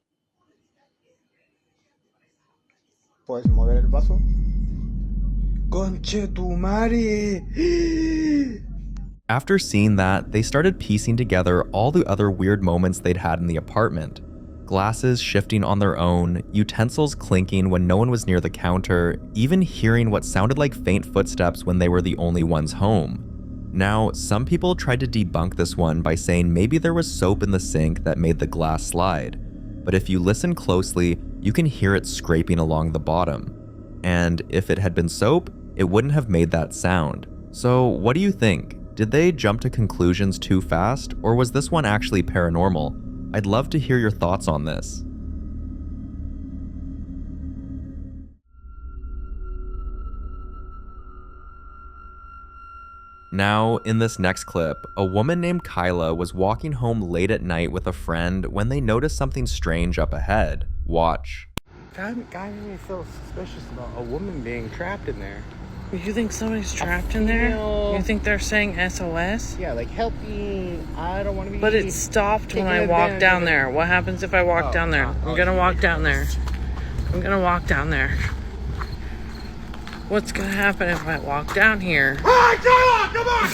Speaker 16: ¿Puedes mover el vaso? Conchetumare!
Speaker 1: After seeing that, they started piecing together all the other weird moments they'd had in the apartment. Glasses shifting on their own, utensils clinking when no one was near the counter, even hearing what sounded like faint footsteps when they were the only ones home. Now, some people tried to debunk this one by saying maybe there was soap in the sink that made the glass slide. But if you listen closely, you can hear it scraping along the bottom. And if it had been soap, it wouldn't have made that sound. So what do you think? Did they jump to conclusions too fast, or was this one actually paranormal? I'd love to hear your thoughts on this. Now, in this next clip, a woman named Kyla was walking home late at night with a friend when they noticed something strange up ahead. Watch.
Speaker 16: God made me feel suspicious about a woman being trapped in there.
Speaker 17: You think somebody's trapped in there? You think they're saying SOS?
Speaker 16: Yeah, like help me. I don't want to be.
Speaker 17: But it stopped when I walked down there. What happens if I walk down there? I'm gonna walk down there. I'm gonna walk down there. What's gonna happen if I walk down here?
Speaker 16: Hey, come on!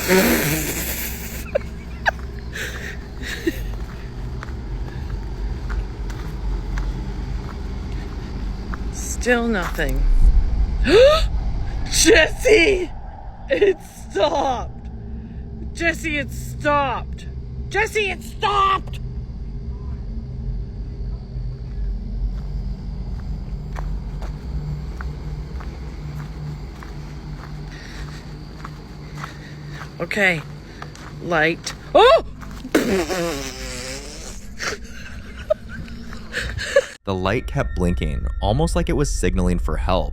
Speaker 17: Still nothing. Jesse! It stopped! Jesse, it stopped! Jesse, it stopped! Okay. Light. Oh!
Speaker 1: The light kept blinking, almost like it was signaling for help.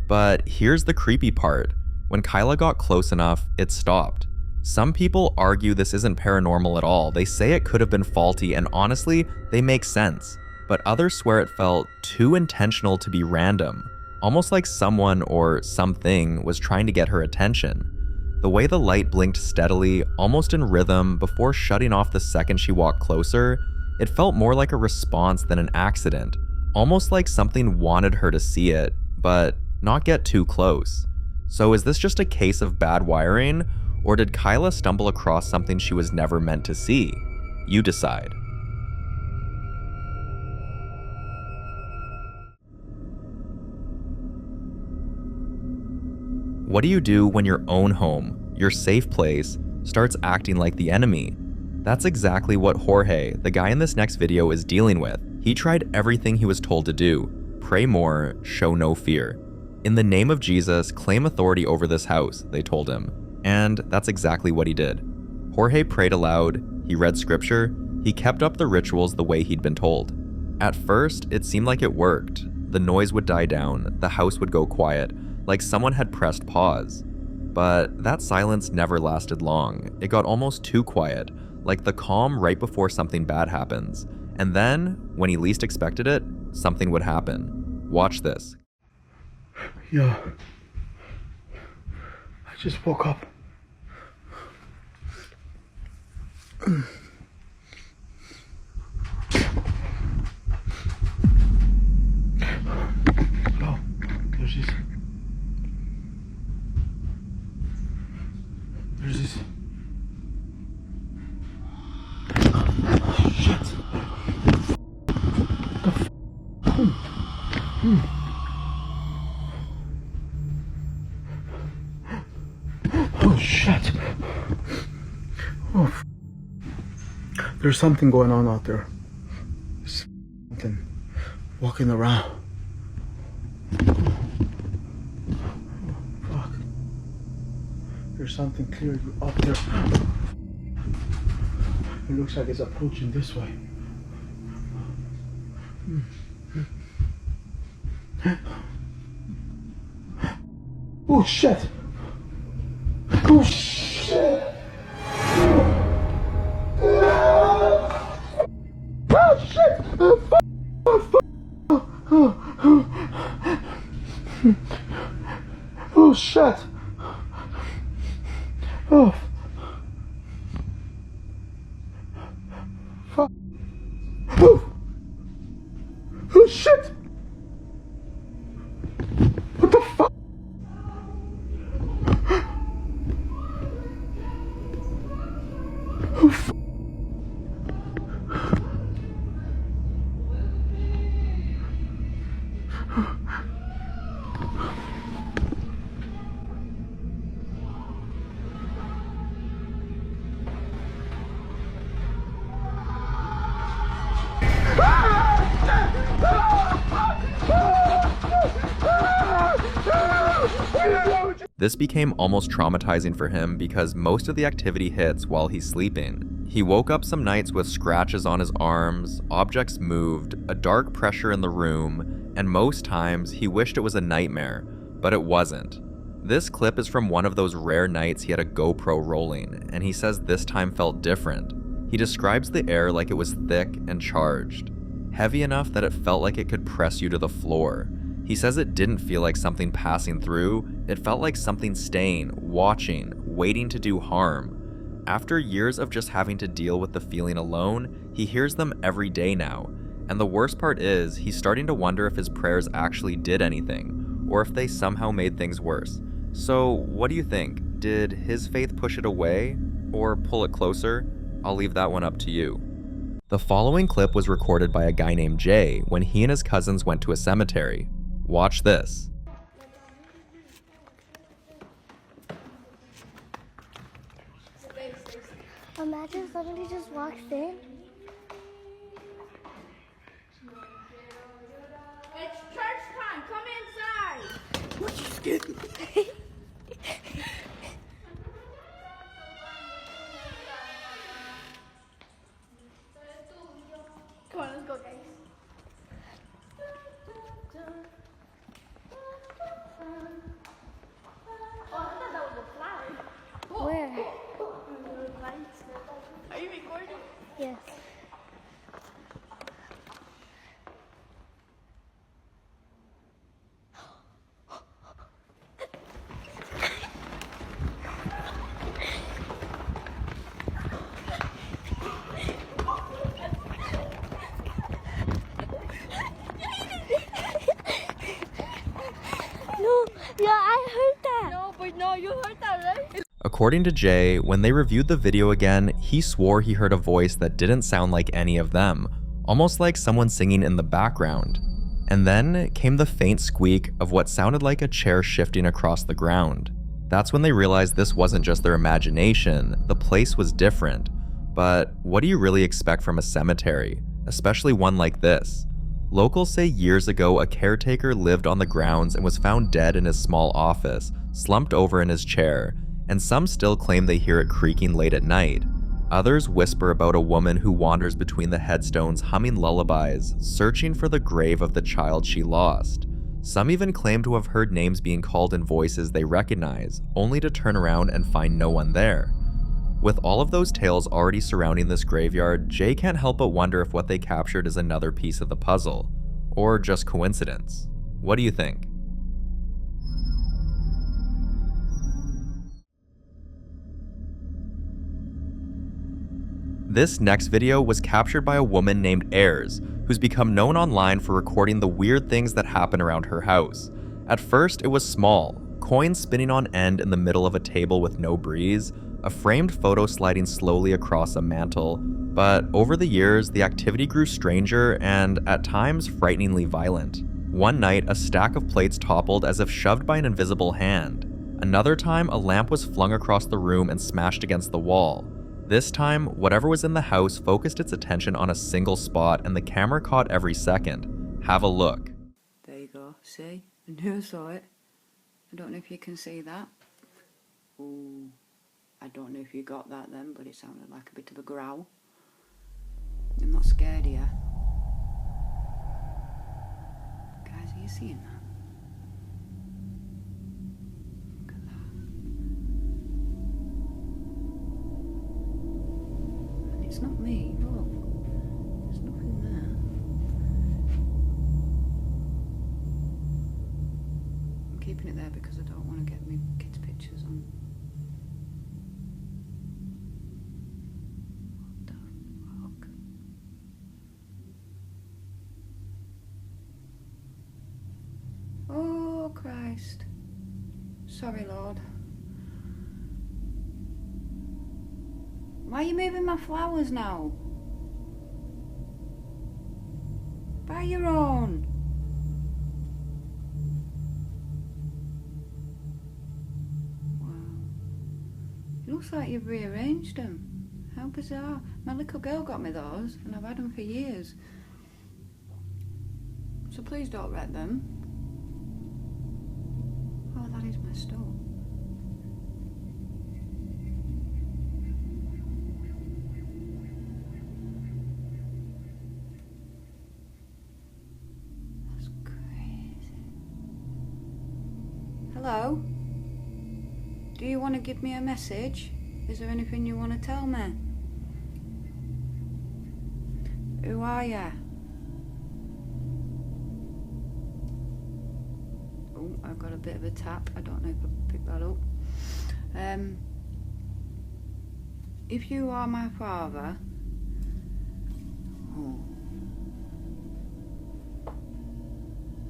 Speaker 1: But here's the creepy part. When Kyla got close enough, it stopped. Some people argue this isn't paranormal at all. They say it could have been faulty, and honestly, they make sense. But others swear it felt too intentional to be random, almost like someone or something was trying to get her attention. The way the light blinked steadily, almost in rhythm, before shutting off the second she walked closer, it felt more like a response than an accident, almost like something wanted her to see it, but not get too close. So is this just a case of bad wiring, or did Kyla stumble across something she was never meant to see? You decide. What do you do when your own home, your safe place, starts acting like the enemy? That's exactly what Jorge, the guy in this next video, is dealing with. He tried everything he was told to do. Pray more, show no fear. In the name of Jesus, claim authority over this house, they told him. And that's exactly what he did. Jorge prayed aloud, he read scripture, he kept up the rituals the way he'd been told. At first, it seemed like it worked. The noise would die down, the house would go quiet, like someone had pressed pause. But that silence never lasted long. It got almost too quiet, like the calm right before something bad happens. And then, when he least expected it, something would happen. Watch this.
Speaker 9: Yeah. I just woke up. No, there's this. There's this. Shit. The f. Oh, there's something going on out there. There's something walking around. Oh, fuck. There's something clear up there. It looks like it's approaching this way. Oh shit! Oh shit! Oh shit! Oh shit! Oh. Fuck. Oh. Oh shit! What the fuck? Oh fuck.
Speaker 1: This became almost traumatizing for him because most of the activity hits while he's sleeping. He woke up some nights with scratches on his arms, objects moved, a dark pressure in the room, and most times he wished it was a nightmare, but it wasn't. This clip is from one of those rare nights he had a GoPro rolling, and he says this time felt different. He describes the air like it was thick and charged, heavy enough that it felt like it could press you to the floor. He says it didn't feel like something passing through, it felt like something staying, watching, waiting to do harm. After years of just having to deal with the feeling alone, he hears them every day now. And the worst part is, he's starting to wonder if his prayers actually did anything, or if they somehow made things worse. So, what do you think? Did his faith push it away, or pull it closer? I'll leave that one up to you. The following clip was recorded by a guy named Jay when he and his cousins went to a cemetery. Watch this.
Speaker 18: Imagine somebody just walks in.
Speaker 19: It's church time. Come inside.
Speaker 18: What, you scared me?
Speaker 19: Come on, let's go, guys. Oh, I thought that was a flower.
Speaker 18: Where?
Speaker 19: Are you recording?
Speaker 18: Yes. No, yeah, I heard that.
Speaker 19: No, but no, you heard that, right?
Speaker 1: According to Jay, when they reviewed the video again, he swore he heard a voice that didn't sound like any of them, almost like someone singing in the background. And then came the faint squeak of what sounded like a chair shifting across the ground. That's when they realized this wasn't just their imagination, the place was different. But what do you really expect from a cemetery, especially one like this? Locals say years ago a caretaker lived on the grounds and was found dead in his small office, slumped over in his chair, and some still claim they hear it creaking late at night. Others whisper about a woman who wanders between the headstones humming lullabies, searching for the grave of the child she lost. Some even claim to have heard names being called in voices they recognize, only to turn around and find no one there. With all of those tales already surrounding this graveyard, Jay can't help but wonder if what they captured is another piece of the puzzle, or just coincidence. What do you think? This next video was captured by a woman named Ayers, who's become known online for recording the weird things that happen around her house. At first, it was small, coins spinning on end in the middle of a table with no breeze, a framed photo sliding slowly across a mantle, but over the years, the activity grew stranger and, at times, frighteningly violent. One night, a stack of plates toppled as if shoved by an invisible hand. Another time, a lamp was flung across the room and smashed against the wall. This time, whatever was in the house focused its attention on a single spot and the camera caught every second. Have a look.
Speaker 20: There you go, see? I knew I saw it. I don't know if you can see that. Ooh, I don't know if you got that then, but it sounded like a bit of a growl. I'm not scared here. Guys, are you seeing that? Look at that. And it's not me, look. There's nothing there. I'm keeping it there because I don't want to get my kids' pictures on. Oh, Christ. Sorry, Lord. Why are you moving my flowers now? Buy your own. Wow. It looks like you've rearranged them. How bizarre. My little girl got me those, and I've had them for years. So please don't wreck them. Oh, that is messed up. That's crazy. Hello? Do you want to give me a message? Is there anything you want to tell me? Who are ya? Oh, I've got a bit of a tap. I don't know if I picked that up. If you are my father... Oh.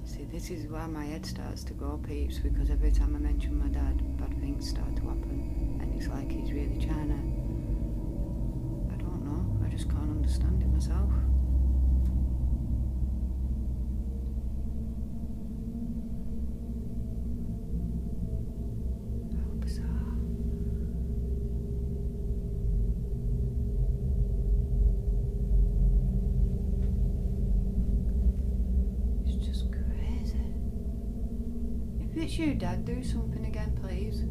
Speaker 20: See, this is why my head starts to go peeps, because every time I mention my dad, bad things start to happen. And it's like he's really trying to... I don't know. I just can't understand it myself. If it's you, Dad, do something again, please.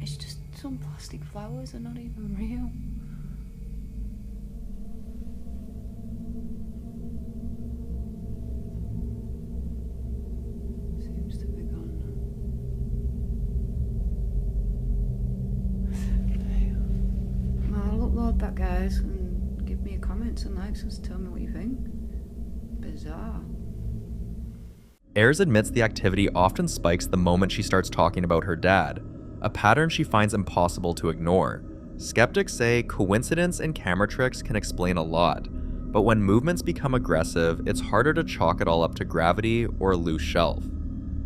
Speaker 20: It's just some plastic flowers, they're not even real. Seems to be gone now. I'll upload that, guys, and give me a comments and likes and tell me what you think. Bizarre.
Speaker 1: Ayers admits the activity often spikes the moment she starts talking about her dad, a pattern she finds impossible to ignore. Skeptics say coincidence and camera tricks can explain a lot, but when movements become aggressive, it's harder to chalk it all up to gravity or a loose shelf.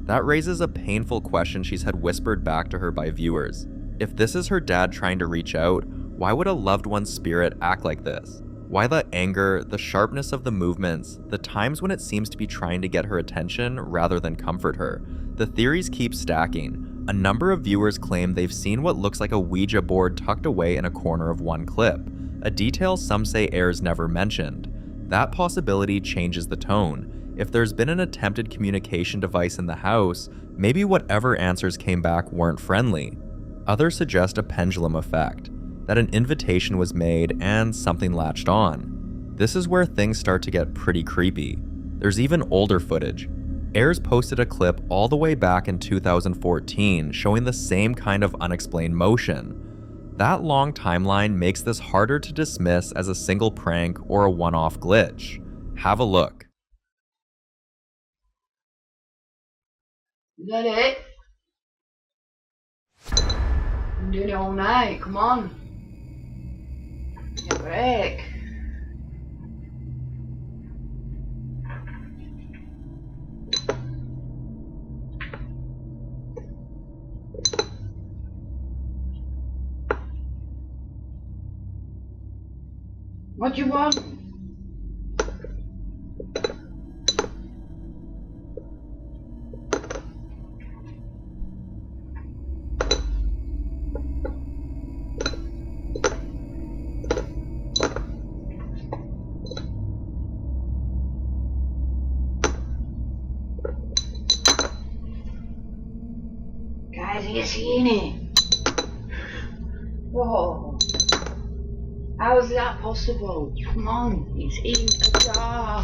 Speaker 1: That raises a painful question she's had whispered back to her by viewers. If this is her dad trying to reach out, why would a loved one's spirit act like this? Why the anger, the sharpness of the movements, the times when it seems to be trying to get her attention rather than comfort her? The theories keep stacking. A number of viewers claim they've seen what looks like a Ouija board tucked away in a corner of one clip, a detail some say Ayers never mentioned. That possibility changes the tone. If there's been an attempted communication device in the house, maybe whatever answers came back weren't friendly. Others suggest a pendulum effect, that an invitation was made and something latched on. This is where things start to get pretty creepy. There's even older footage. Ayers posted a clip all the way back in 2014 showing the same kind of unexplained motion. That long timeline makes this harder to dismiss as a single prank or a one-off glitch. Have a look.
Speaker 20: Is that it? I'm doing it all night, come on. Give me a break.
Speaker 21: What you want? Guys, are you seeing it? Whoa. How is that possible? Come on, it's in a jar.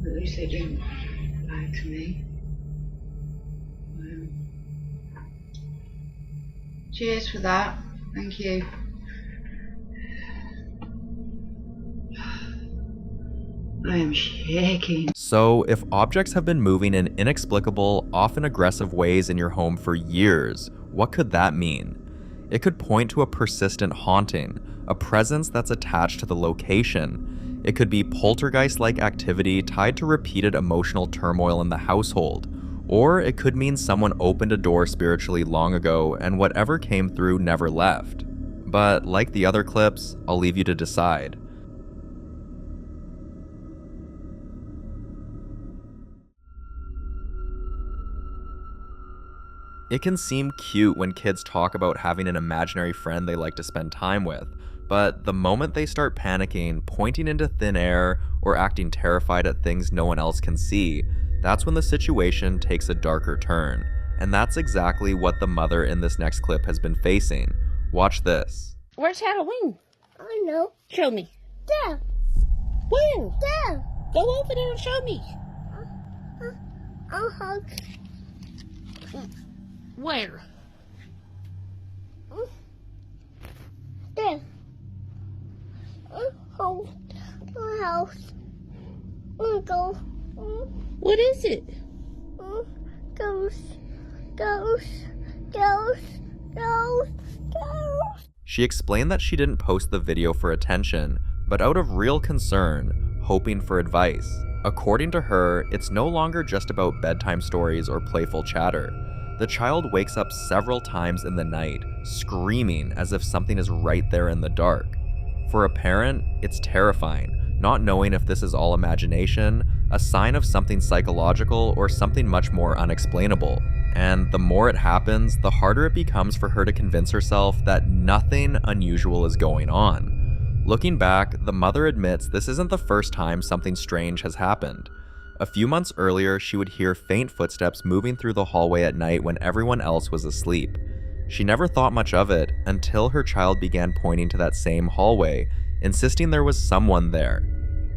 Speaker 21: At least they didn't lie to me. Cheers for that. Thank you. I am shaking.
Speaker 1: So, if objects have been moving in inexplicable, often aggressive ways in your home for years, what could that mean? It could point to a persistent haunting, a presence that's attached to the location. It could be poltergeist-like activity tied to repeated emotional turmoil in the household. Or it could mean someone opened a door spiritually long ago and whatever came through never left. But like the other clips, I'll leave you to decide. It can seem cute when kids talk about having an imaginary friend they like to spend time with, but the moment they start panicking, pointing into thin air, or acting terrified at things no one else can see, that's when the situation takes a darker turn. And that's exactly what the mother in this next clip has been facing. Watch this.
Speaker 19: Where's Halloween? I know. Show me. There. Where? There. Go over there and show me. Where?
Speaker 18: There. Home. My house. Go.
Speaker 19: What is it?
Speaker 18: Ghost.
Speaker 1: She explained that she didn't post the video for attention, but out of real concern, hoping for advice. According to her, it's no longer just about bedtime stories or playful chatter. The child wakes up several times in the night, screaming as if something is right there in the dark. For a parent, it's terrifying, not knowing if this is all imagination, a sign of something psychological, or something much more unexplainable. And the more it happens, the harder it becomes for her to convince herself that nothing unusual is going on. Looking back, the mother admits this isn't the first time something strange has happened. A few months earlier, she would hear faint footsteps moving through the hallway at night when everyone else was asleep. She never thought much of it until her child began pointing to that same hallway, insisting there was someone there.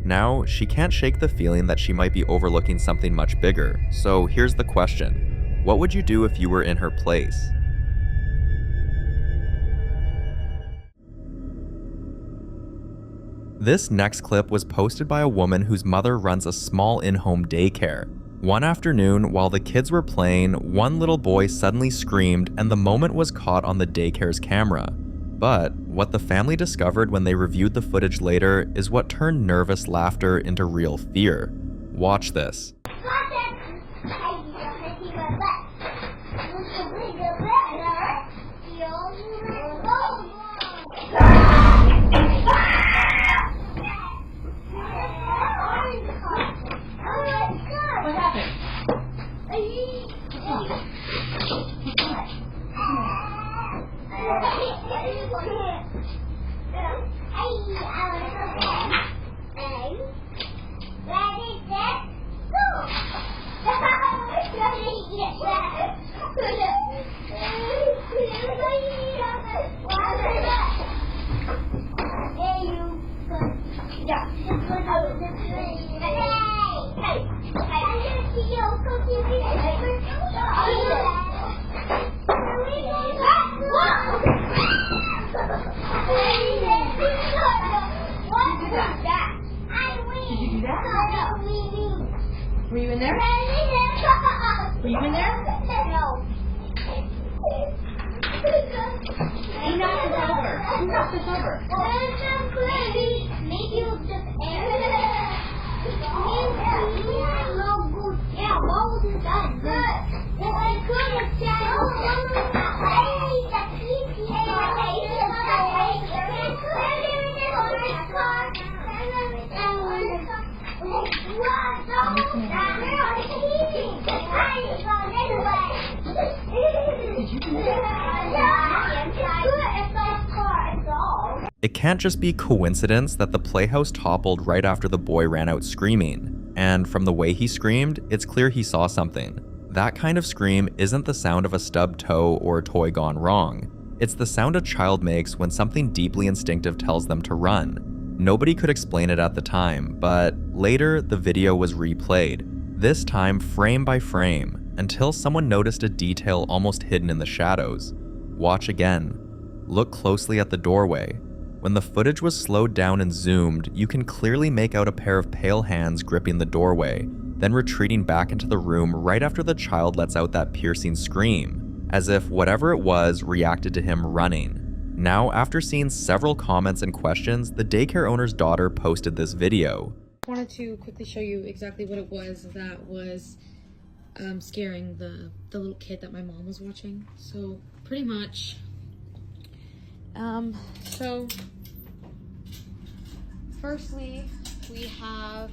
Speaker 1: Now, she can't shake the feeling that she might be overlooking something much bigger, so here's the question. What would you do if you were in her place? This next clip was posted by a woman whose mother runs a small in-home daycare. One afternoon, while the kids were playing, one little boy suddenly screamed and the moment was caught on the daycare's camera. But what the family discovered when they reviewed the footage later is what turned nervous laughter into real fear. Watch this.
Speaker 19: What happened?
Speaker 14: Knock this over.
Speaker 18: Maybe it was just air. Yeah, what was it done? I couldn't
Speaker 1: It can't just be coincidence that the playhouse toppled right after the boy ran out screaming, and from the way he screamed, it's clear he saw something. That kind of scream isn't the sound of a stubbed toe or a toy gone wrong. It's the sound a child makes when something deeply instinctive tells them to run. Nobody could explain it at the time, but later the video was replayed, this time frame by frame, until someone noticed a detail almost hidden in the shadows. Watch again. Look closely at the doorway. When the footage was slowed down and zoomed, you can clearly make out a pair of pale hands gripping the doorway, then retreating back into the room right after the child lets out that piercing scream, as if whatever it was reacted to him running. Now, after seeing several comments and questions, the daycare owner's daughter posted this video.
Speaker 11: I wanted to quickly show you exactly what it was that was scaring the little kid that my mom was watching. So pretty much, so firstly we have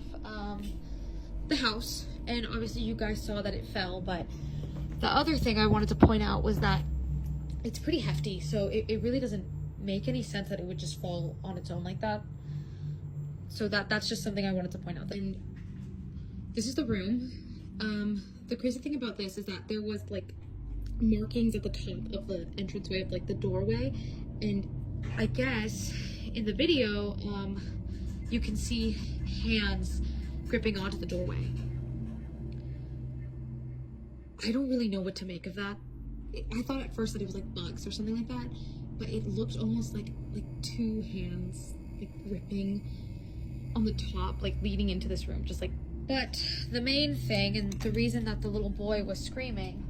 Speaker 11: the house, and obviously you guys saw that it fell, but the other thing I wanted to point out was that it's pretty hefty, so it really doesn't make any sense that it would just fall on its own like that. So that's just something I wanted to point out. And this is the room. The crazy thing about this is that there was like markings at the top of the entranceway of like the doorway, and I guess in the video you can see hands gripping onto the doorway. I don't really know what to make of that. I thought at first that it was like bugs or something like that, but it looked almost like two hands like gripping on the top, like leading into this room, just like. But the main thing, and the reason that the little boy was screaming,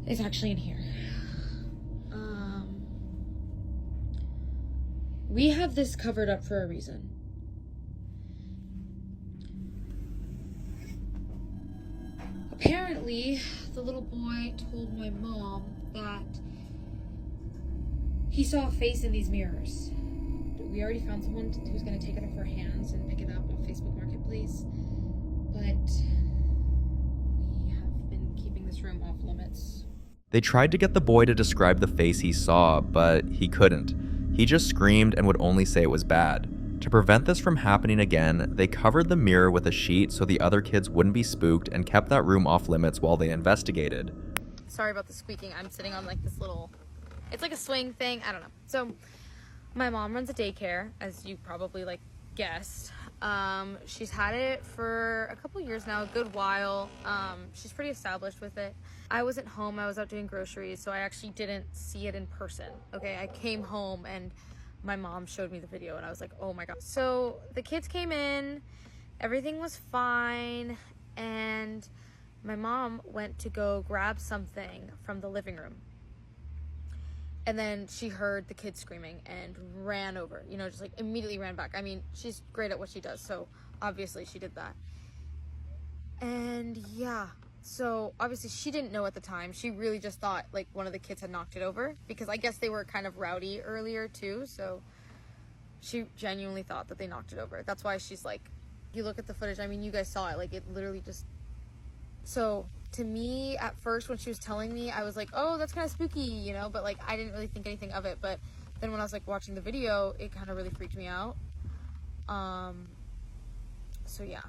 Speaker 11: is actually in here. We have this covered up for a reason. Apparently, the little boy told my mom that he saw a face in these mirrors. We already found someone who's going to take it off our hands and pick it up on Facebook Marketplace, but we have been keeping this room off limits.
Speaker 1: They tried to get the boy to describe the face he saw, but he couldn't. He just screamed and would only say it was bad. To prevent this from happening again, they covered the mirror with a sheet so the other kids wouldn't be spooked and kept that room off limits while they investigated.
Speaker 11: Sorry about the squeaking. I'm sitting on like this little, it's like a swing thing. I don't know. So my mom runs a daycare, as you probably like guessed. She's had it for a couple years now, a good while. She's pretty established with it. I wasn't home, I was out doing groceries, so I actually didn't see it in person. Okay, I came home and my mom showed me the video and I was like, oh my God. So the kids came in, everything was fine, and my mom went to go grab something from the living room. And then she heard the kids screaming and ran over, you know, just like immediately ran back. I mean, she's great at what she does, so obviously she did that. And yeah, so obviously she didn't know at the time. She really just thought like one of the kids had knocked it over, because I guess they were kind of rowdy earlier too, so she genuinely thought that they knocked it over. That's why she's like, you look at the footage, I mean, you guys saw it, like it literally just, so to me at first when she was telling me, I was like, oh, that's kind of spooky, you know, but like I didn't really think anything of it. But then when I was like watching the video, it kind of really freaked me out. So yeah.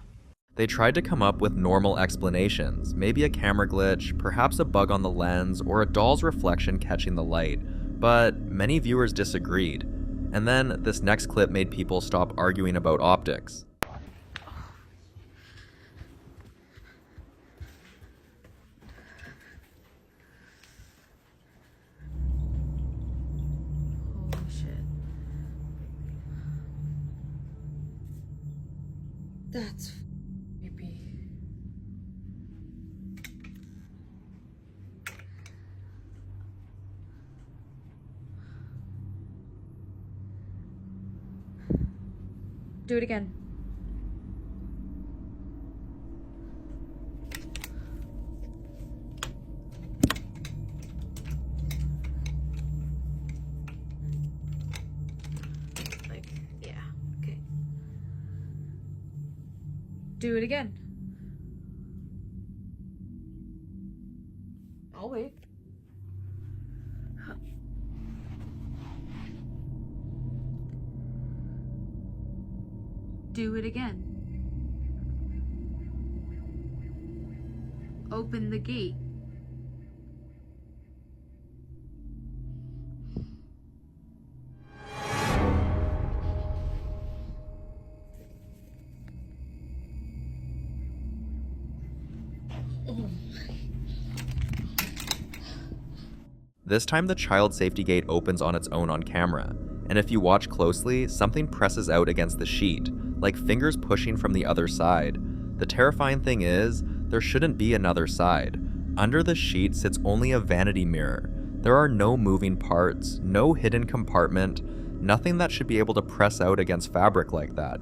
Speaker 1: They tried to come up with normal explanations, maybe a camera glitch, perhaps a bug on the lens, or a doll's reflection catching the light, but many viewers disagreed. And then this next clip made people stop arguing about optics.
Speaker 11: Holy shit. That's creepy.
Speaker 2: Do it again. Like, yeah, okay. Do it again. I'll wait. Do it again. Open the gate.
Speaker 1: This time the child safety gate opens on its own on camera, and if you watch closely, something presses out against the sheet, like fingers pushing from the other side. The terrifying thing is, there shouldn't be another side. Under the sheet sits only a vanity mirror. There are no moving parts, no hidden compartment, nothing that should be able to press out against fabric like that.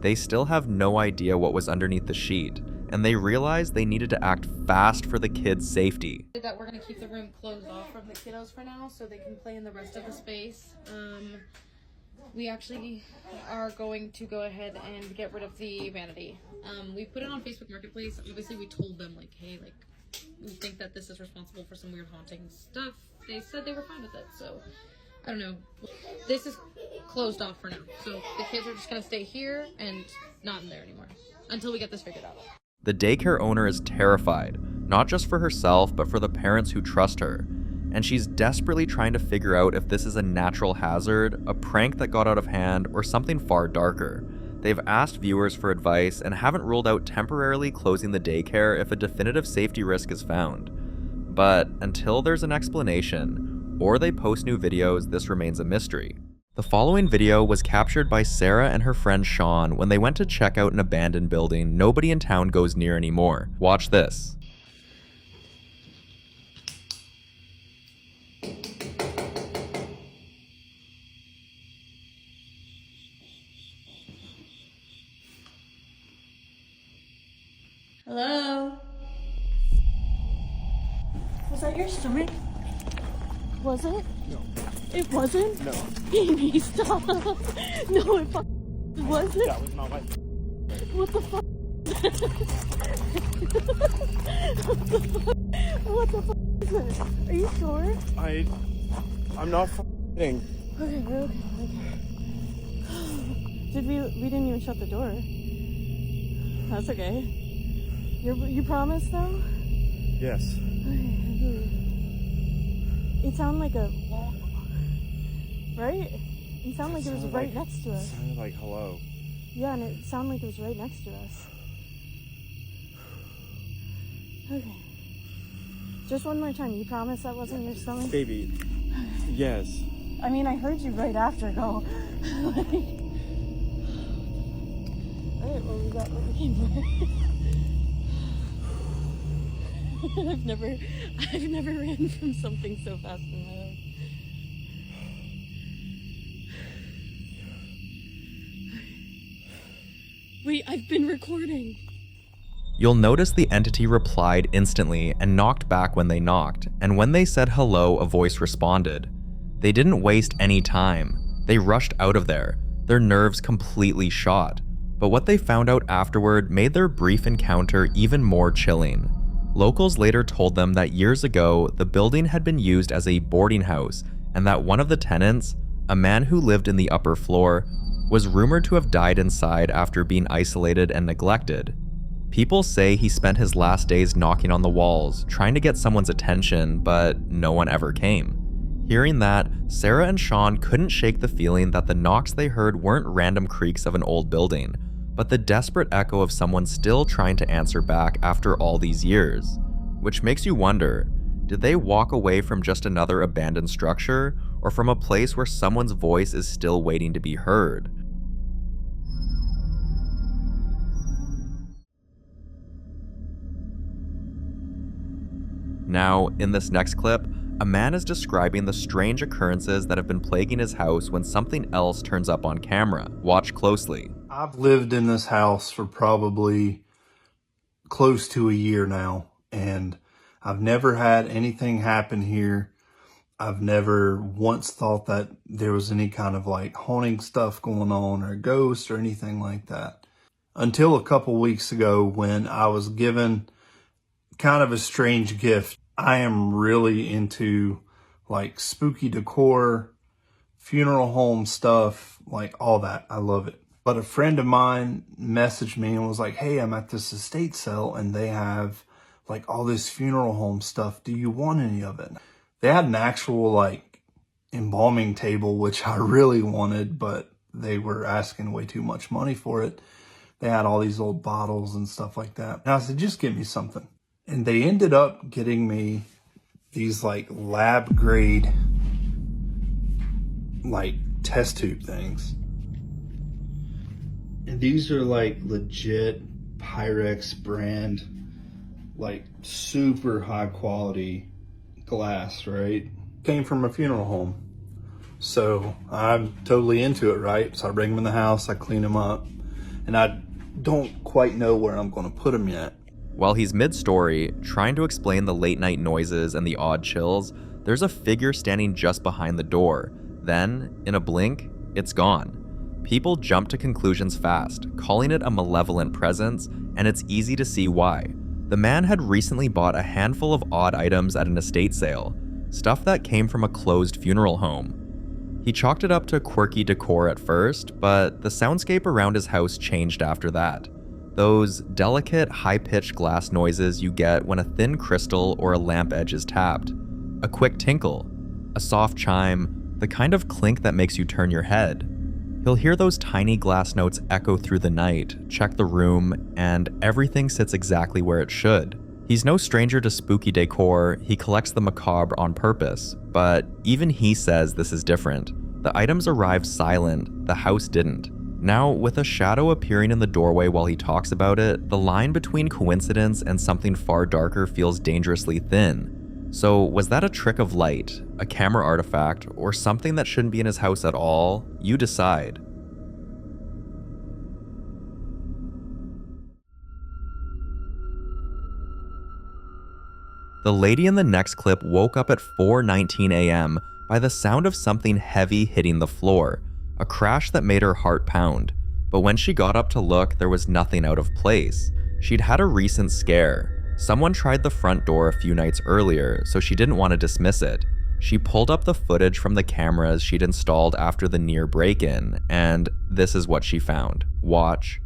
Speaker 1: They still have no idea what was underneath the sheet, and they realized they needed to act fast for the kids' safety.
Speaker 11: That we're gonna keep the room closed off from the kiddos for now so they can play in the rest of the space. We actually are going to go ahead and get rid of the vanity. We put it on Facebook Marketplace. Obviously we told them like, hey, like, we think that this is responsible for some weird haunting stuff. They said they were fine with it, so I don't know. This is closed off for now. So the kids are just gonna stay here and not in there anymore until we get this figured out.
Speaker 1: The daycare owner is terrified, not just for herself, but for the parents who trust her. And she's desperately trying to figure out if this is a natural hazard, a prank that got out of hand, or something far darker. They've asked viewers for advice and haven't ruled out temporarily closing the daycare if a definitive safety risk is found. But until there's an explanation, or they post new videos, this remains a mystery. The following video was captured by Sarah and her friend Sean when they went to check out an abandoned building nobody in town goes near anymore. Watch this.
Speaker 19: Hello? Was that your stomach? Was it? No. It wasn't?
Speaker 3: No.
Speaker 19: Baby, stop. No, it wasn't.
Speaker 3: That was not my.
Speaker 19: What the fuck? What the fuck is it? Are you sure?
Speaker 3: I'm not kidding.
Speaker 19: Okay. We didn't even shut the door. That's okay. You promise though?
Speaker 3: Yes.
Speaker 19: It sounded like a, right? It sounded like it was right next to us.
Speaker 3: It sounded like hello.
Speaker 19: Yeah, and it sounded like it was right next to us. Okay. Just one more time. You promise that wasn't your stomach?
Speaker 3: Baby. Yes.
Speaker 19: I mean, I heard you right after go. Alright, well, we got what we came for. I've never ran from something so fast in my life. Wait, I've been recording.
Speaker 1: You'll notice the entity replied instantly and knocked back when they knocked, and when they said hello, a voice responded. They didn't waste any time. They rushed out of there, their nerves completely shot. But what they found out afterward made their brief encounter even more chilling. Locals later told them that years ago, the building had been used as a boarding house, and that one of the tenants, a man who lived in the upper floor, was rumored to have died inside after being isolated and neglected. People say he spent his last days knocking on the walls, trying to get someone's attention, but no one ever came. Hearing that, Sarah and Sean couldn't shake the feeling that the knocks they heard weren't random creaks of an old building, but the desperate echo of someone still trying to answer back after all these years. Which makes you wonder, did they walk away from just another abandoned structure, or from a place where someone's voice is still waiting to be heard? Now, in this next clip, a man is describing the strange occurrences that have been plaguing his house when something else turns up on camera. Watch closely.
Speaker 9: I've lived in this house for probably close to a year now, and I've never had anything happen here. I've never once thought that there was any kind of like haunting stuff going on or ghosts or anything like that. Until a couple weeks ago when I was given kind of a strange gift. I am really into like spooky decor, funeral home stuff, like all that. I love it. But a friend of mine messaged me and was like, hey, I'm at this estate sale and they have like all this funeral home stuff. Do you want any of it? They had an actual like embalming table, which I really wanted, but they were asking way too much money for it. They had all these old bottles and stuff like that. And I said, just give me something. And they ended up getting me these like lab grade like test tube things. And these are like legit Pyrex brand, like super high quality glass, right? Came from a funeral home. So I'm totally into it, right? So I bring them in the house, I clean them up, and I don't quite know where I'm going to put them yet.
Speaker 1: While he's mid-story, trying to explain the late night noises and the odd chills, there's a figure standing just behind the door. Then, in a blink, it's gone. People jump to conclusions fast, calling it a malevolent presence, and it's easy to see why. The man had recently bought a handful of odd items at an estate sale, stuff that came from a closed funeral home. He chalked it up to quirky decor at first, but the soundscape around his house changed after that. Those delicate, high-pitched glass noises you get when a thin crystal or a lamp edge is tapped. A quick tinkle, a soft chime, the kind of clink that makes you turn your head. He'll hear those tiny glass notes echo through the night, check the room, and everything sits exactly where it should. He's no stranger to spooky decor, he collects the macabre on purpose, but even he says this is different. The items arrived silent, the house didn't. Now, with a shadow appearing in the doorway while he talks about it, the line between coincidence and something far darker feels dangerously thin. So, was that a trick of light, a camera artifact, or something that shouldn't be in his house at all? You decide. The lady in the next clip woke up at 4:19 a.m. by the sound of something heavy hitting the floor. A crash that made her heart pound. But when she got up to look, there was nothing out of place. She'd had a recent scare. Someone tried the front door a few nights earlier, so she didn't want to dismiss it. She pulled up the footage from the cameras she'd installed after the near break-in, and this is what she found. Watch.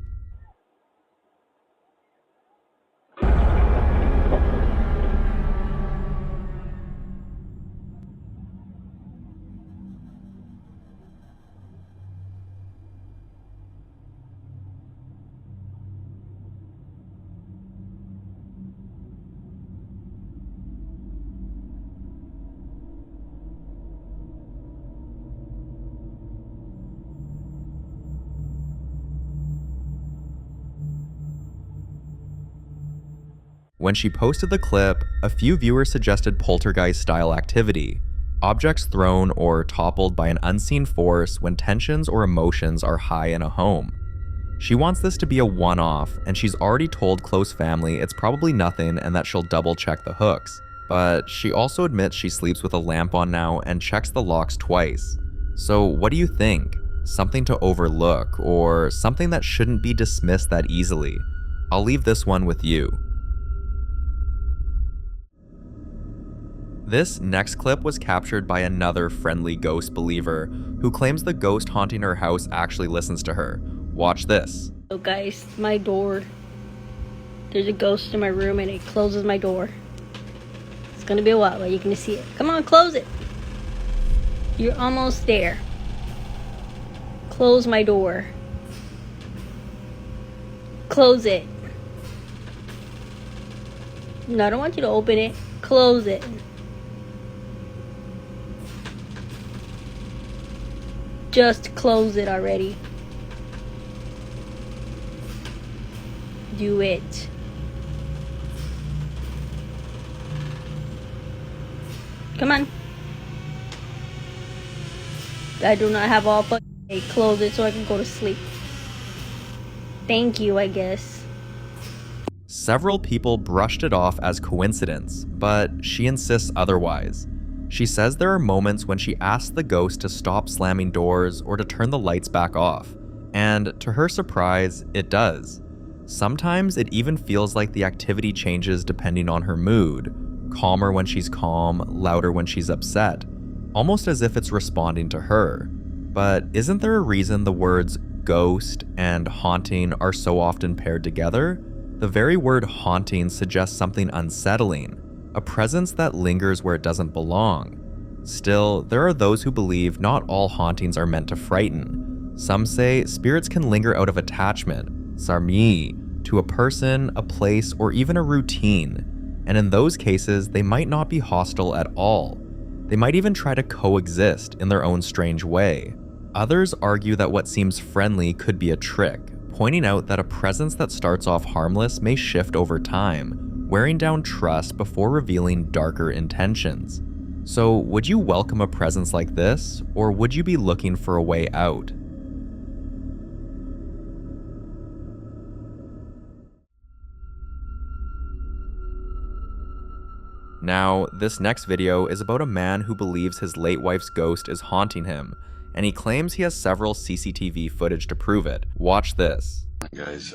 Speaker 1: When she posted the clip, a few viewers suggested poltergeist-style activity, objects thrown or toppled by an unseen force when tensions or emotions are high in a home. She wants this to be a one-off, and she's already told close family it's probably nothing and that she'll double-check the hooks. But she also admits she sleeps with a lamp on now and checks the locks twice. So what do you think? Something to overlook, or something that shouldn't be dismissed that easily? I'll leave this one with you. This next clip was captured by another friendly ghost believer who claims the ghost haunting her house actually listens to her. Watch this.
Speaker 8: So guys, my door. There's a ghost in my room and it closes my door. It's gonna be a while, but you're gonna see it. Come on, close it. You're almost there. Close my door. Close it. No, I don't want you to open it. Close it. Just close it already. Do it. Come on. I do not have all but close it so I can go to sleep. thank you, I guess.
Speaker 1: Several people brushed it off as coincidence, but she insists otherwise. She says there are moments when she asks the ghost to stop slamming doors or to turn the lights back off, and to her surprise, it does. Sometimes it even feels like the activity changes depending on her mood, calmer when she's calm, louder when she's upset, almost as if it's responding to her. But isn't there a reason the words ghost and haunting are so often paired together? The very word haunting suggests something unsettling, a presence that lingers where it doesn't belong. Still, there are those who believe not all hauntings are meant to frighten. Some say spirits can linger out of attachment, sarmi, to a person, a place, or even a routine. And in those cases, they might not be hostile at all. They might even try to coexist in their own strange way. Others argue that what seems friendly could be a trick, pointing out that a presence that starts off harmless may shift over time, wearing down trust before revealing darker intentions. So, would you welcome a presence like this, or would you be looking for a way out? Now, this next video is about a man who believes his late wife's ghost is haunting him, and he claims he has several CCTV footage to prove it. Watch this.
Speaker 10: Hi guys,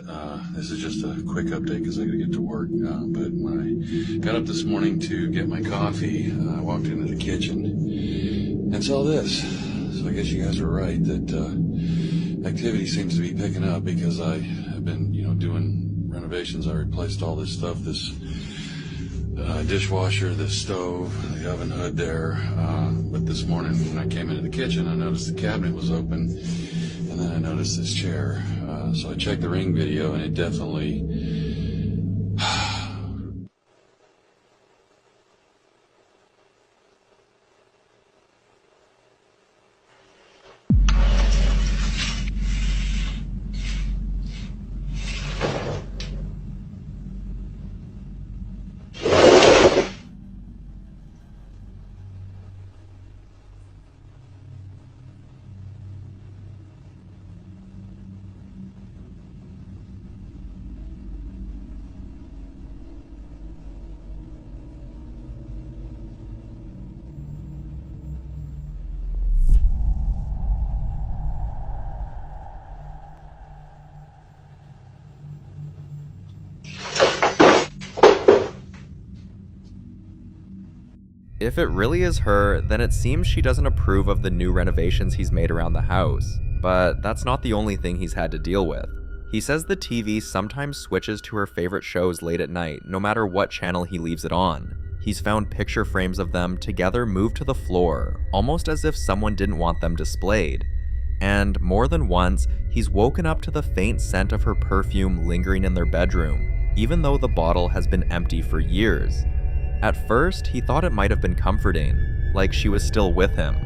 Speaker 10: this is just a quick update because I gotta get to work, but when I got up this morning to get my coffee, I walked into the kitchen and saw this. So I guess you guys were right that activity seems to be picking up because I have been, doing renovations. I replaced all this stuff, this dishwasher, this stove, the oven hood there, but this morning when I came into the kitchen, I noticed the cabinet was open, and then I noticed this chair. So I checked the Ring video, and it definitely
Speaker 1: If it really is her, then it seems she doesn't approve of the new renovations he's made around the house. But that's not the only thing he's had to deal with. He says the TV sometimes switches to her favorite shows late at night, no matter what channel he leaves it on. He's found picture frames of them together moved to the floor, almost as if someone didn't want them displayed. And more than once, he's woken up to the faint scent of her perfume lingering in their bedroom, even though the bottle has been empty for years. At first, he thought it might have been comforting, like she was still with him.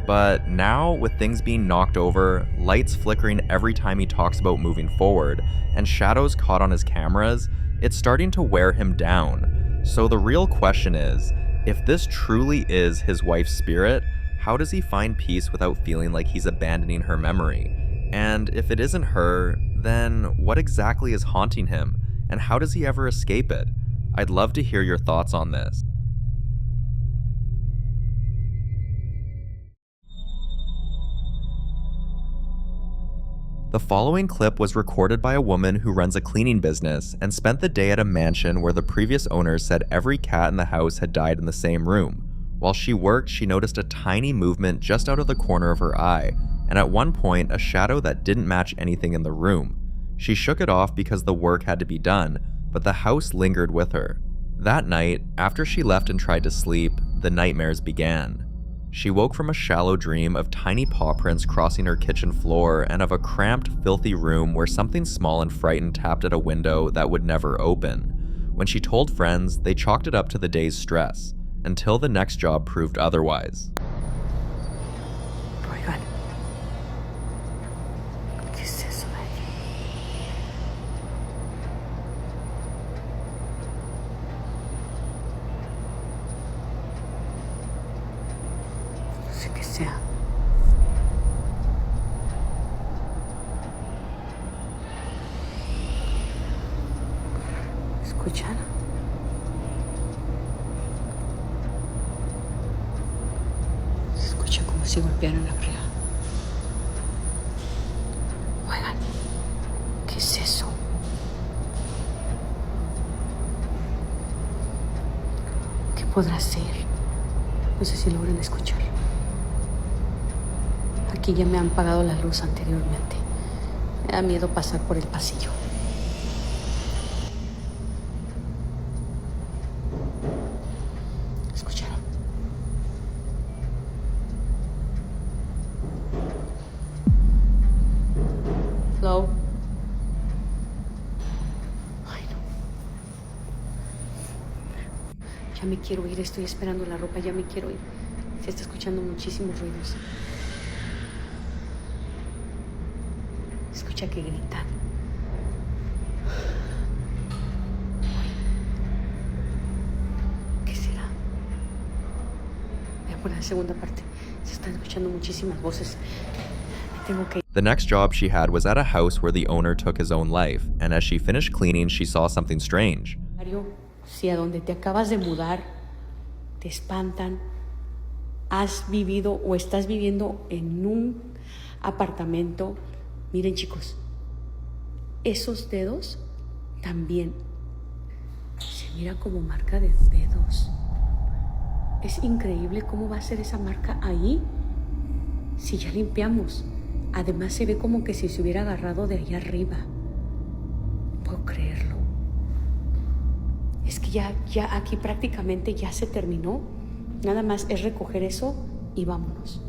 Speaker 1: But now, with things being knocked over, lights flickering every time he talks about moving forward, and shadows caught on his cameras, it's starting to wear him down. So the real question is, if this truly is his wife's spirit, how does he find peace without feeling like he's abandoning her memory? And if it isn't her, then what exactly is haunting him, and how does he ever escape it? I'd love to hear your thoughts on this. The following clip was recorded by a woman who runs a cleaning business and spent the day at a mansion where the previous owners said every cat in the house had died in the same room. While she worked, she noticed a tiny movement just out of the corner of her eye, and at one point, a shadow that didn't match anything in the room. She shook it off because the work had to be done, but the house lingered with her. That night, after she left and tried to sleep, the nightmares began. She woke from a shallow dream of tiny paw prints crossing her kitchen floor and of a cramped, filthy room where something small and frightened tapped at a window that would never open. When she told friends, they chalked it up to the day's stress, until the next job proved otherwise.
Speaker 5: ¿Escuchan? Se escucha como si golpearan la pared. Oigan, ¿qué es eso? ¿Qué podrá ser? No sé si logran escuchar. Aquí ya me han apagado la luz anteriormente. Me da miedo pasar por el pasillo. ¿Escucharon? Hello. Ay, no. Ya me quiero ir, estoy esperando la ropa, ya me quiero ir. Se está escuchando muchísimos ruidos. Escucha que gritan. ¿Qué será? Voy a poner la segunda parte. Se están escuchando muchísimas voces. Me tengo que ir.
Speaker 1: The next job she had was at a house where the owner took his own life, and as she finished cleaning, she saw something strange.
Speaker 5: Si a donde te acabas de mudar te espantan, has vivido o estás viviendo en un apartamento, miren chicos, esos dedos también se mira como marca de dedos. Es increíble cómo va a ser esa marca ahí si ya limpiamos. Además se ve como que si se hubiera agarrado de allá arriba. No puedo creerlo. Es que ya aquí prácticamente ya se terminó. Nada más es recoger eso y vámonos.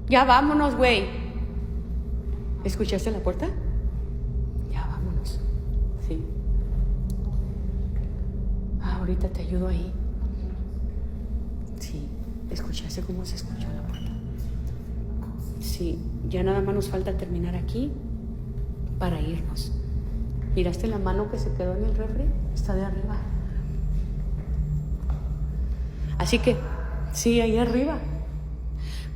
Speaker 5: Ya vámonos, güey. ¿Escuchaste la puerta? Ya vámonos. Sí. Ahorita te ayudo ahí. Sí. ¿Escuchaste cómo se escuchó la puerta? Sí. Ya nada más nos falta terminar aquí para irnos. ¿Miraste la mano que se quedó en el refri? Está de arriba. Así que, sí, ahí arriba.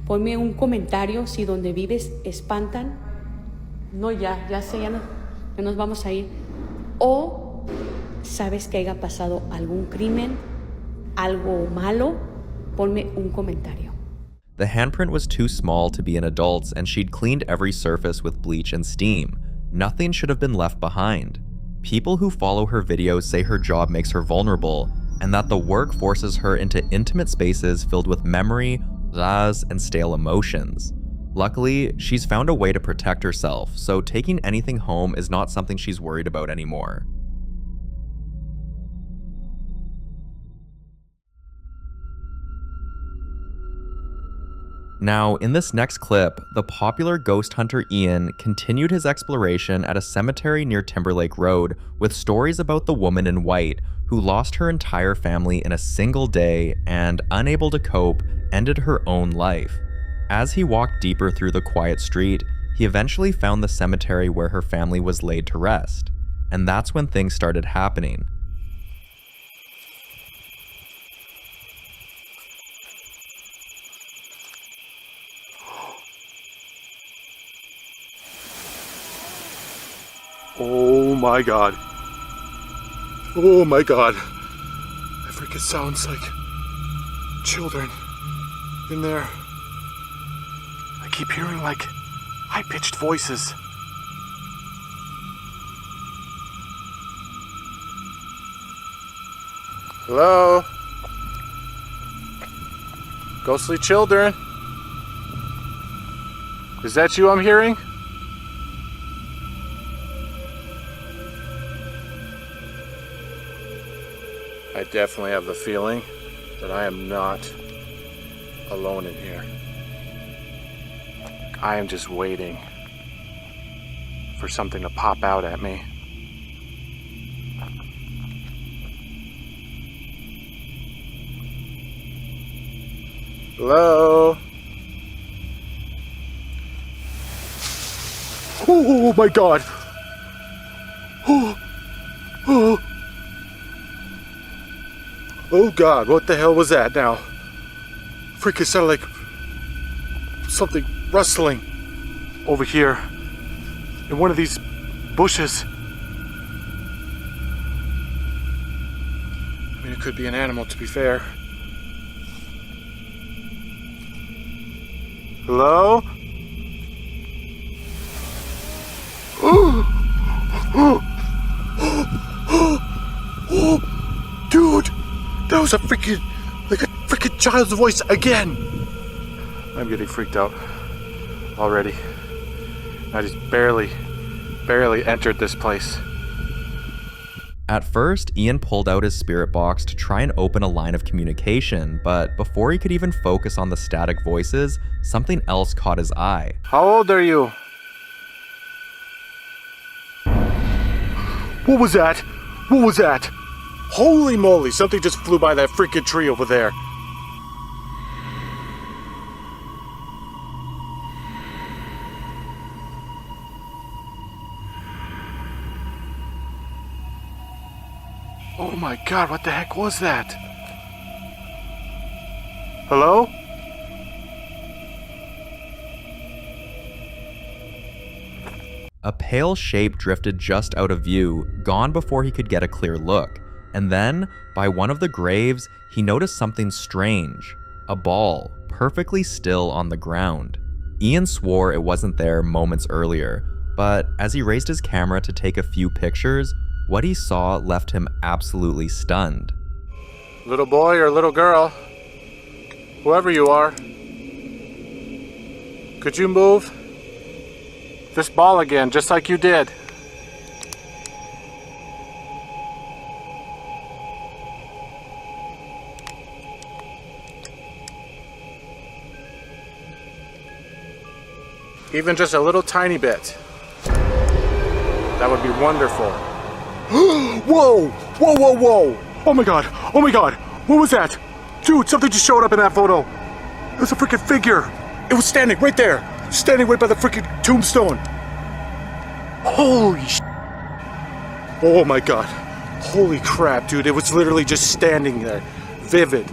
Speaker 5: Ponme un comentario si donde vives espantan. No, ya nos vamos a ir. O sabes que haya pasado algún crimen, algo malo, ponme un comentario.
Speaker 1: The handprint was too small to be an adult's, and she'd cleaned every surface with bleach and steam. Nothing should have been left behind. People who follow her videos say her job makes her vulnerable, and that the work forces her into intimate spaces filled with memory, lies, and stale emotions. Luckily, she's found a way to protect herself, so taking anything home is not something she's worried about anymore. Now, in this next clip, the popular ghost hunter Ian continued his exploration at a cemetery near Timberlake Road with stories about the woman in white who lost her entire family in a single day and, unable to cope, ended her own life. As he walked deeper through the quiet street, he eventually found the cemetery where her family was laid to rest. And that's when things started happening.
Speaker 6: Oh my god. Oh my god. That freaking sounds like children in there. I keep hearing like high-pitched voices. Hello? Ghostly children? Is that you I'm hearing? I definitely have the feeling that I am not alone in here. I am just waiting for something to pop out at me. Hello? Oh my god! Oh god, what the hell was that now? Freaking sounded like something rustling over here in one of these bushes. could be an animal, to be fair. Hello? Oh, dude, that was a freaking child's voice again. I'm getting freaked out already. I just barely entered this place.
Speaker 1: At first, Ian pulled out his spirit box to try and open a line of communication, but before he could even focus on the static voices, something else caught his eye.
Speaker 6: How old are you? What was that? What was that? Holy moly, something just flew by that freaking tree over there. Oh my god, what the heck was that? Hello?
Speaker 1: A pale shape drifted just out of view, gone before he could get a clear look. And then, by one of the graves, he noticed something strange. A ball, perfectly still on the ground. Ian swore it wasn't there moments earlier, but as he raised his camera to take a few pictures, what he saw left him absolutely stunned.
Speaker 6: Little boy or little girl, whoever you are, could you move this ball again, just like you did? Even just a little tiny bit. That would be wonderful. Whoa! Whoa, whoa, whoa! Oh my god! Oh my god! What was that? Dude, something just showed up in that photo. It was a freaking figure. It was standing right there. Standing right by the freaking tombstone. Holy sh**. Oh my god. Holy crap, dude. It was literally just standing there. Vivid.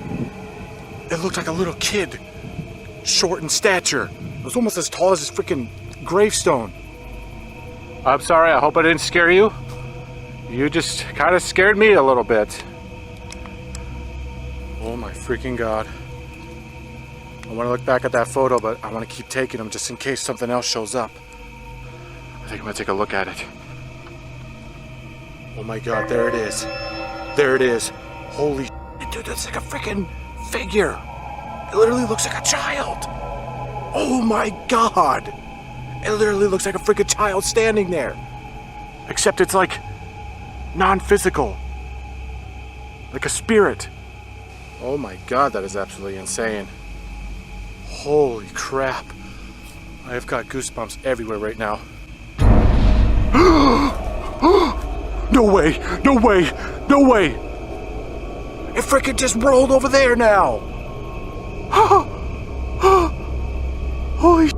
Speaker 6: It looked like a little kid. Short in stature. It was almost as tall as his freaking gravestone. I'm sorry, I hope I didn't scare you. You just kind of scared me a little bit. Oh my freaking god. I want to look back at that photo, but I want to keep taking them just in case something else shows up. I think I'm going to take a look at it. Oh my god, there it is. There it is. Holy shit, dude, that's like a freaking figure. It literally looks like a child. Oh my god. It literally looks like a freaking child standing there. Except it's like non-physical. Like a spirit. Oh my god, that is absolutely insane. Holy crap. I have got goosebumps everywhere right now. No way! No way! No way! It freaking just rolled over there now! Holy shit!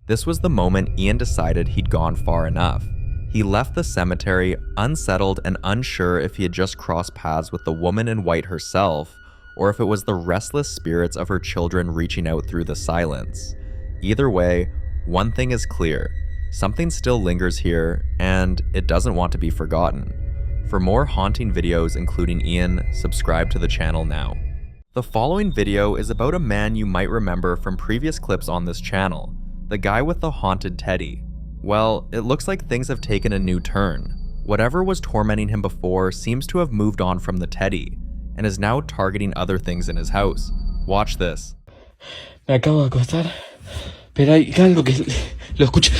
Speaker 1: This was the moment Ian decided he'd gone far enough. He left the cemetery unsettled and unsure if he had just crossed paths with the woman in white herself, or if it was the restless spirits of her children reaching out through the silence. Either way, one thing is clear. Something still lingers here, and it doesn't want to be forgotten. For more haunting videos including Ian, subscribe to the channel now. The following video is about a man you might remember from previous clips on this channel, the guy with the haunted teddy. Well, it looks like things have taken a new turn. Whatever was tormenting him before seems to have moved on from the teddy, and is now targeting other things in his house. Watch this.
Speaker 4: Me acabo de acostar, pero hay algo que lo escucho.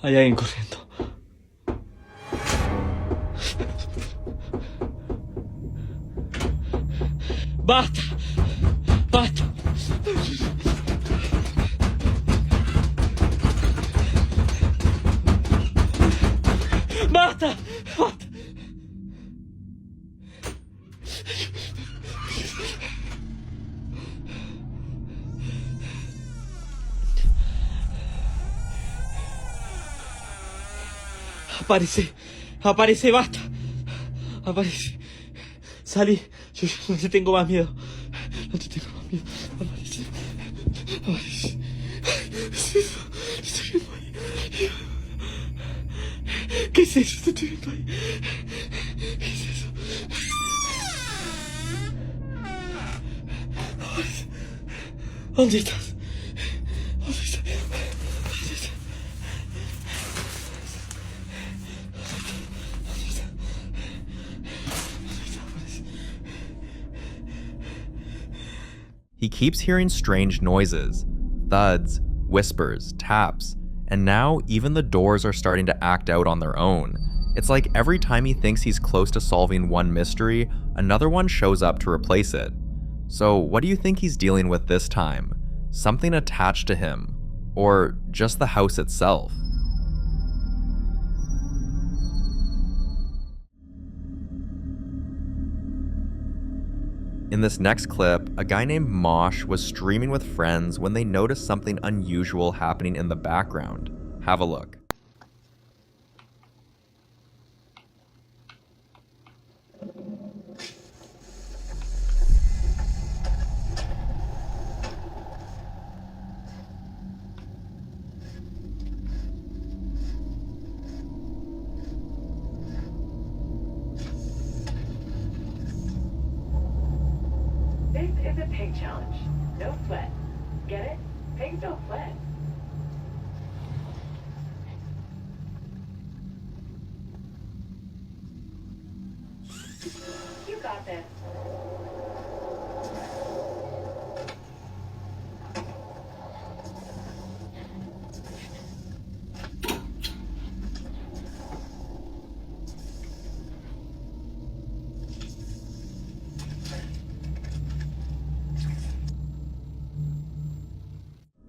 Speaker 4: Hay alguien corriendo. ¡Basta! ¡Basta! ¡Basta! ¡Basta! Aparece, aparece, basta. Aparece. Sally, yo no te tengo más miedo. No te tengo más miedo. ¿Qué es eso? Estoy viendo ahí. ¿Qué es eso? ¿Dónde estás? ¿Dónde estás?
Speaker 1: He keeps hearing strange noises, thuds, whispers, taps, and now even the doors are starting to act out on their own. It's like every time he thinks he's close to solving one mystery, another one shows up to replace it. So what do you think he's dealing with this time? Something attached to him? Or just the house itself? In this next clip, a guy named Mosh was streaming with friends when they noticed something unusual happening in the background. Have a look.
Speaker 12: This is a pig challenge. No sweat. Get it? Pigs don't sweat. You got this.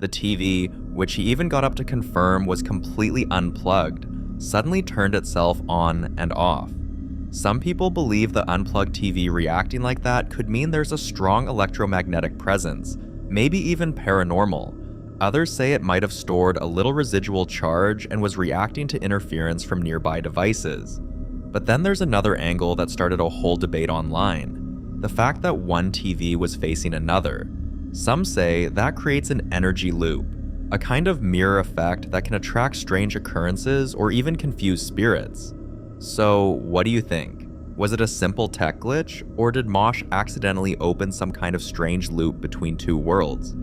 Speaker 1: The TV, which he even got up to confirm was completely unplugged, suddenly turned itself on and off. Some people believe the unplugged TV reacting like that could mean there's a strong electromagnetic presence, maybe even paranormal. Others say it might have stored a little residual charge and was reacting to interference from nearby devices. But then there's another angle that started a whole debate online: the fact that one TV was facing another. Some say that creates an energy loop, a kind of mirror effect that can attract strange occurrences or even confuse spirits. So, what do you think? Was it a simple tech glitch, or did Mosh accidentally open some kind of strange loop between two worlds?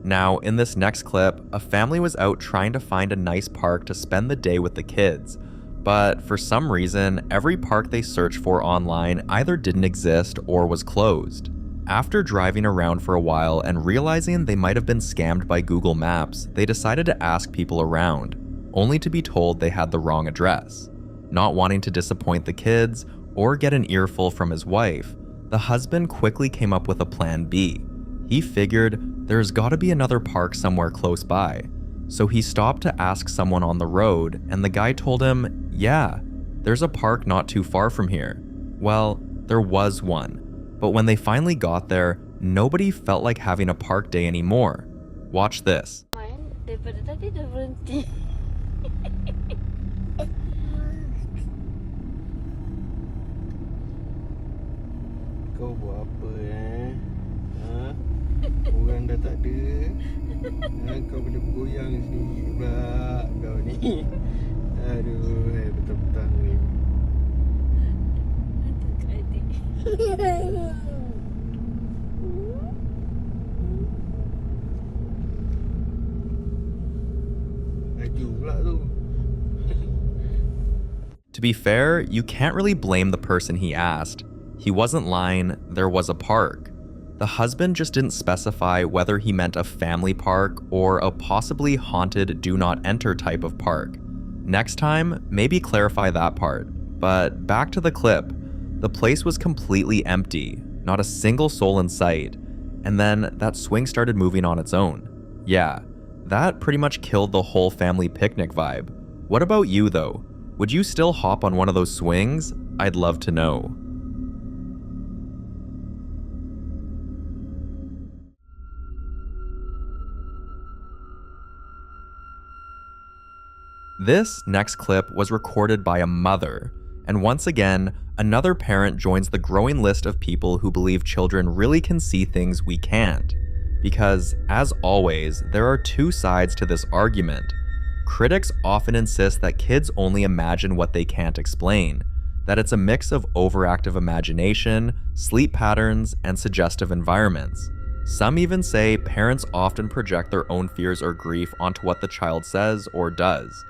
Speaker 1: Now, in this next clip, a family was out trying to find a nice park to spend the day with the kids. But for some reason, every park they searched for online either didn't exist or was closed. After driving around for a while and realizing they might have been scammed by Google Maps, they decided to ask people around, only to be told they had the wrong address. Not wanting to disappoint the kids or get an earful from his wife, the husband quickly came up with a plan B. He figured there's gotta be another park somewhere close by. So he stopped to ask someone on the road, and the guy told him, yeah, there's a park not too far from here. Well, there was one, but when they finally got there, nobody felt like having a park day anymore. Watch this.
Speaker 19: Daripada tadi dah berhenti.
Speaker 16: Kau buat apa Ha? Orang dah tak ada. Kau boleh bergoyang sendiri pula kau ni. Aduh, petang-petang ni. Laju pula tu.
Speaker 1: To be fair, you can't really blame the person he asked. He wasn't lying, there was a park. The husband just didn't specify whether he meant a family park or a possibly haunted do not enter type of park. Next time, maybe clarify that part. But back to the clip. The place was completely empty, not a single soul in sight. And then that swing started moving on its own. Yeah, that pretty much killed the whole family picnic vibe. What about you though? Would you still hop on one of those swings? I'd love to know. This next clip was recorded by a mother, and once again, another parent joins the growing list of people who believe children really can see things we can't. Because, as always, there are two sides to this argument. Critics often insist that kids only imagine what they can't explain, that it's a mix of overactive imagination, sleep patterns, and suggestive environments. Some even say parents often project their own fears or grief onto what the child says or does.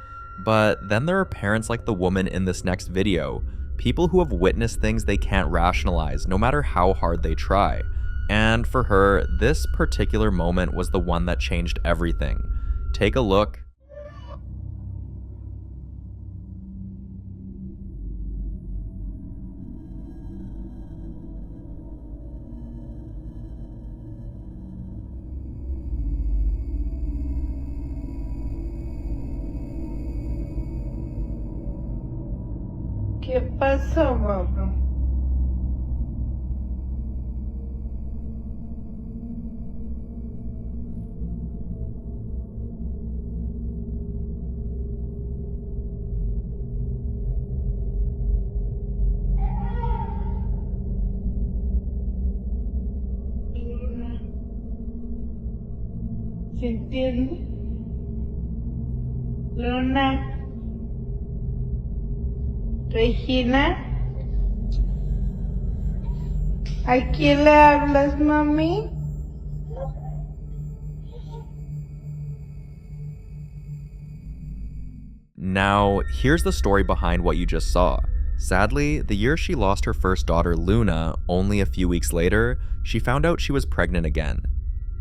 Speaker 1: But then there are parents like the woman in this next video, people who have witnessed things they can't rationalize no matter how hard they try. And for her, this particular moment was the one that changed everything. Take a look.
Speaker 7: ¿Qué pasó, mamá? Luna. ¿Se entiende? Luna. Regina, ¿a quién le hablas, mami?
Speaker 1: Now, here's the story behind what you just saw. Sadly, the year she lost her first daughter, Luna, only a few weeks later, she found out she was pregnant again.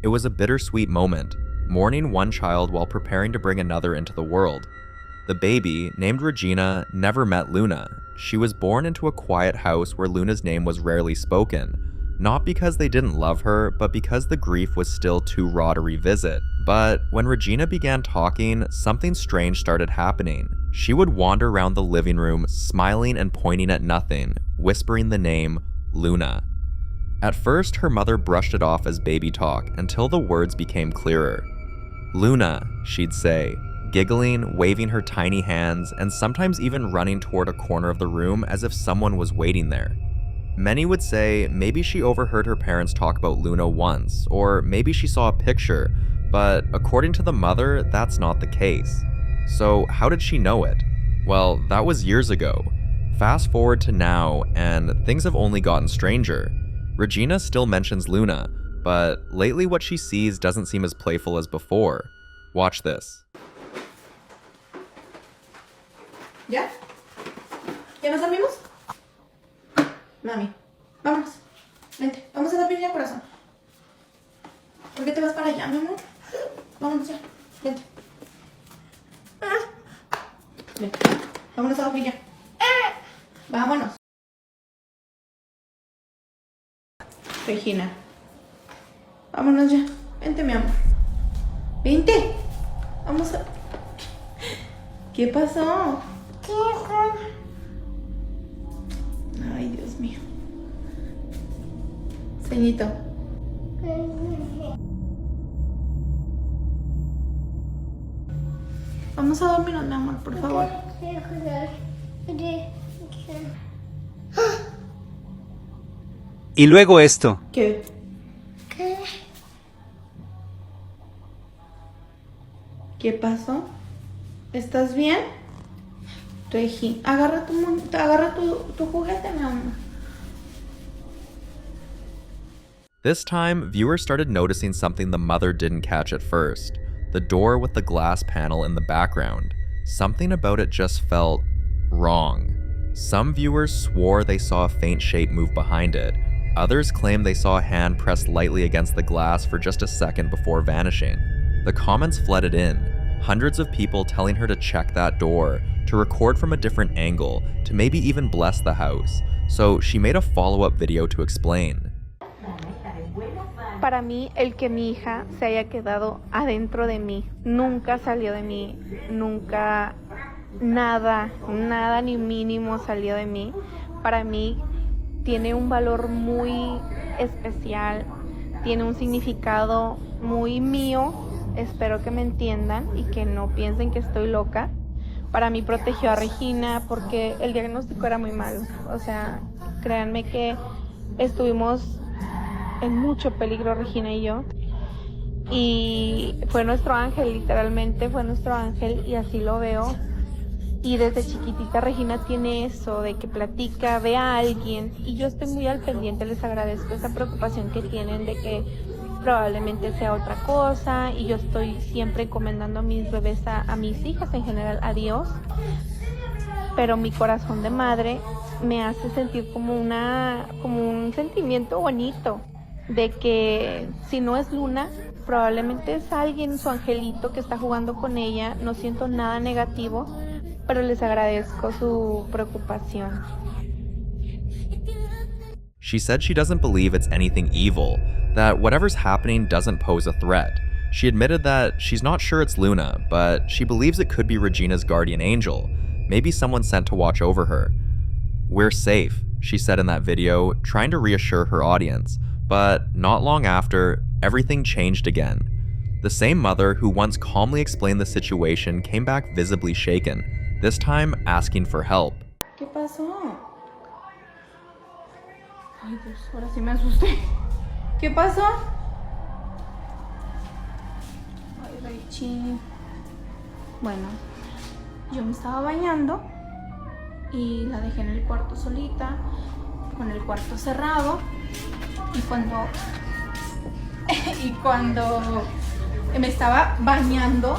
Speaker 1: It was a bittersweet moment, mourning one child while preparing to bring another into the world. The baby, named Regina, never met Luna. She was born into a quiet house where Luna's name was rarely spoken, not because they didn't love her, but because the grief was still too raw to revisit. But when Regina began talking, something strange started happening. She would wander around the living room, smiling and pointing at nothing, whispering the name Luna. At first, her mother brushed it off as baby talk until the words became clearer. Luna, she'd say, giggling, waving her tiny hands, and sometimes even running toward a corner of the room as if someone was waiting there. Many would say maybe she overheard her parents talk about Luna once, or maybe she saw a picture, but according to the mother, that's not the case. So how did she know it? Well, that was years ago. Fast forward to now, and things have only gotten stranger. Regina still mentions Luna, but lately what she sees doesn't seem as playful as before. Watch this.
Speaker 7: ¿Ya? ¿Ya nos dormimos? Mami, vámonos. Vente, vamos a dormir ya, corazón. ¿Por qué te vas para allá, mi amor? Vámonos ya, vente. Vente, vámonos a dormir ya. Vámonos. Regina, vámonos ya. Vente, mi amor. Vente. Vamos a... ¿Qué pasó? Ay, Dios mío. Ceñito. Vamos a dormirnos, mi amor, por favor.
Speaker 15: Y luego esto.
Speaker 7: ¿Qué? ¿Qué pasó? ¿Estás bien? Regi, agarra tu juguete, mi amor.
Speaker 1: This time, viewers started noticing something the mother didn't catch at first. The door with the glass panel in the background. Something about it just felt wrong. Some viewers swore they saw a faint shape move behind it. Others claimed they saw a hand press lightly against the glass for just a second before vanishing. The comments flooded in. Hundreds of people telling her to check that door, to record from a different angle, to maybe even bless the house. So she made a follow-up video to explain.
Speaker 22: Para mí, el que mi hija se haya quedado adentro de mí, nunca salió de mí, nunca nada ni mínimo salió de mí. Para mí tiene un valor muy especial, tiene un significado muy mío. Espero que me entiendan y que no piensen que estoy loca, para mí protegió a Regina porque el diagnóstico era muy malo. O sea, créanme que estuvimos en mucho peligro Regina y yo. Y fue nuestro ángel, literalmente fue nuestro ángel, y así lo veo. Y desde chiquitita Regina tiene eso de que platica, ve a alguien, y yo estoy muy al pendiente. Les agradezco esa preocupación que tienen de que probablemente sea otra cosa, y yo estoy siempre encomendando a mis bebés, a mis hijas en general, a Dios. Pero mi corazón de madre me hace sentir como un sentimiento bonito de que si no es Luna, probablemente es alguien, su angelito, que está jugando con ella. No siento nada negativo, pero les agradezco su preocupación.
Speaker 1: She said she doesn't believe it's anything evil, that whatever's happening doesn't pose a threat. She admitted that she's not sure it's Luna, but she believes it could be Regina's guardian angel, maybe someone sent to watch over her. "We're safe," she said in that video, trying to reassure her audience, but not long after, everything changed again. The same mother who once calmly explained the situation came back visibly shaken, this time asking for help.
Speaker 22: ¿Qué pasó? Ay, Dios, ahora sí me asusté. ¿Qué pasó? Ay, Rechi. Bueno, yo me estaba bañando y la dejé en el cuarto solita, con el cuarto cerrado, y cuando me estaba bañando,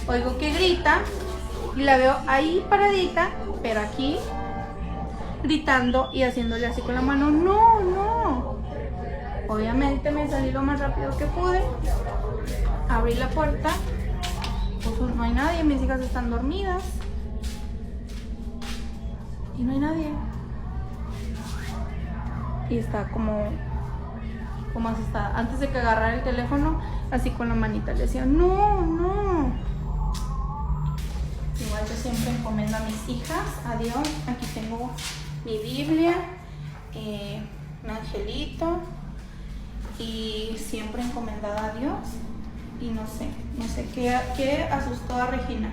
Speaker 22: oigo que grita y la veo ahí paradita, pero aquí gritando y haciéndole así con la mano, no, no. Obviamente me salí lo más rápido que pude, abrí la puerta, pues no hay nadie, mis hijas están dormidas y no hay nadie. Y está como asustada. Antes de que agarrara el teléfono, así con la manita le decía, no, no. Igual yo siempre encomiendo a mis hijas, a Dios. Aquí tengo mi Biblia, un angelito, y siempre encomendada a Dios. Y no sé qué asustó a Regina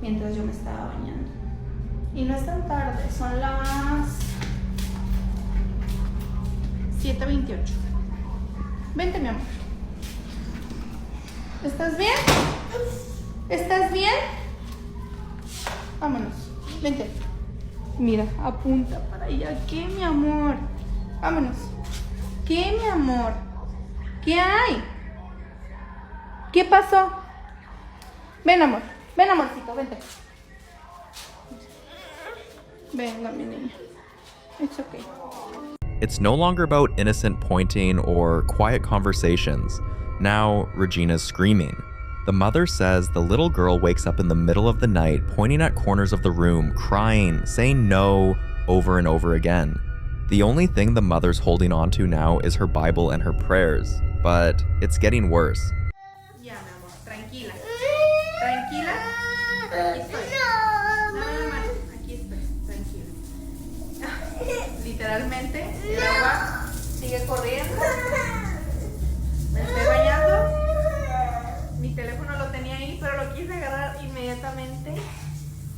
Speaker 22: mientras yo me estaba bañando. Y no es tan tarde, son las 7:28. Vente, mi amor. ¿Estás bien? ¿Estás bien? Vámonos. Vente. Mira, apunta para allá. ¿Qué, mi amor? Vámonos. ¿Qué, mi amor? ¿Qué hay? ¿Qué pasó? Ven, amor. Ven, amorcito, vente. Venga, mi niña. It's okay.
Speaker 1: It's no longer about innocent pointing or quiet conversations. Now, Regina's screaming. The mother says the little girl wakes up in the middle of the night, pointing at corners of the room, crying, saying no over and over again. The only thing the mother's holding on to now is her Bible and her prayers, but it's getting worse.
Speaker 22: Ya, mi amor, tranquila. Tranquila. Aquí estoy. Dame la mano. Aquí estoy, tranquila. Literalmente, el agua sigue corriendo. Me estoy bañando. Mi teléfono lo tenía ahí, pero lo quise agarrar inmediatamente.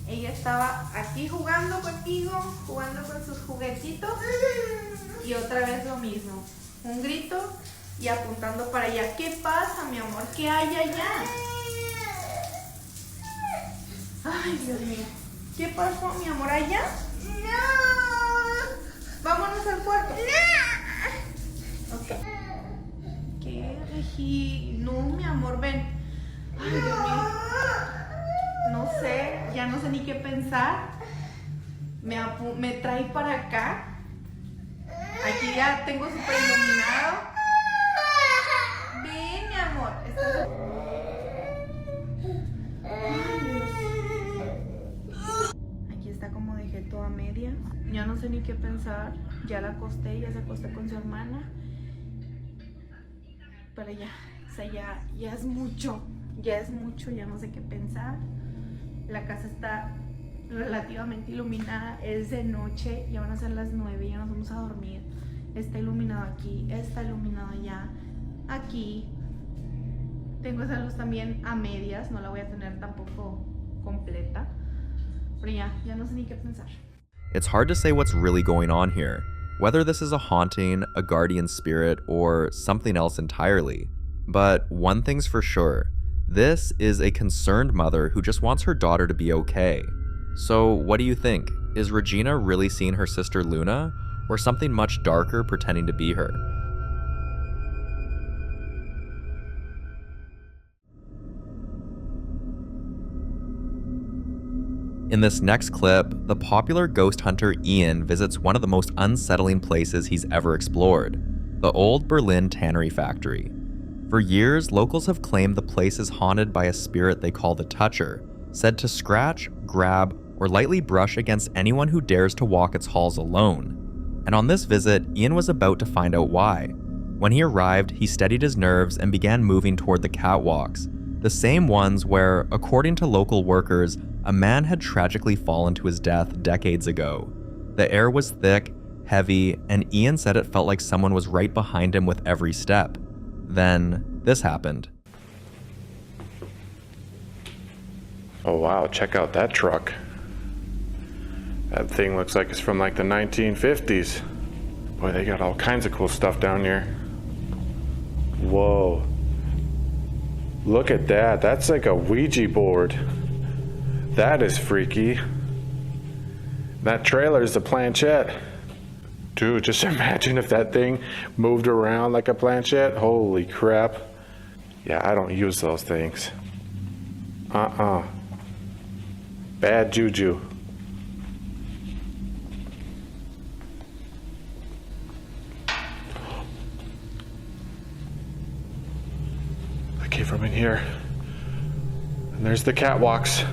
Speaker 22: Ella estaba aquí jugando conmigo, jugando con sus juguetitos. Y otra vez lo mismo. Un grito y apuntando para allá. ¿Qué pasa, mi amor? ¿Qué hay allá? Ay, Dios mío. ¿Qué pasó, mi amor? ¿Allá? No. Vámonos al cuarto. No. Ok. ¿Qué, Regi? No, mi amor, ven. Ay, Dios mío. No sé, ya no sé ni qué pensar. Me trae para acá. Aquí ya tengo súper iluminado. Ven, mi amor. Aquí está como dejé todo a media. Ya no sé ni qué pensar. Ya la acosté, ya se acostó con su hermana. Pero ya, o sea, ya es mucho. Ya es mucho, ya no sé qué pensar. La casa está relativamente iluminada, es de noche, ya van a ser las 9, ya nos vamos a dormir. Está iluminado aquí, está iluminado allá, aquí. Tengo esa luz también a medias, no la voy a tener tampoco
Speaker 7: completa. Pero ya no sé ni qué pensar.
Speaker 1: It's hard to say what's really going on here, whether this is a haunting, a guardian spirit, or something else entirely. But one thing's for sure, this is a concerned mother who just wants her daughter to be okay. So what do you think? Is Regina really seeing her sister Luna, or something much darker pretending to be her? In this next clip, the popular ghost hunter Ian visits one of the most unsettling places he's ever explored, the old Berlin tannery factory. For years, locals have claimed the place is haunted by a spirit they call the Toucher, said to scratch, grab, or lightly brush against anyone who dares to walk its halls alone. And on this visit, Ian was about to find out why. When he arrived, he steadied his nerves and began moving toward the catwalks, the same ones where, according to local workers, a man had tragically fallen to his death decades ago. The air was thick, heavy, and Ian said it felt like someone was right behind him with every step. Then, this happened.
Speaker 6: Oh wow, check out that truck. That thing looks like it's from like the 1950s. Boy, they got all kinds of cool stuff down here. Whoa. Look at that, that's like a Ouija board. That is freaky. That trailer is a planchette. Dude, just imagine if that thing moved around like a planchette. Holy crap. Yeah, I don't use those things. Bad juju. I came from in here. And there's the catwalks.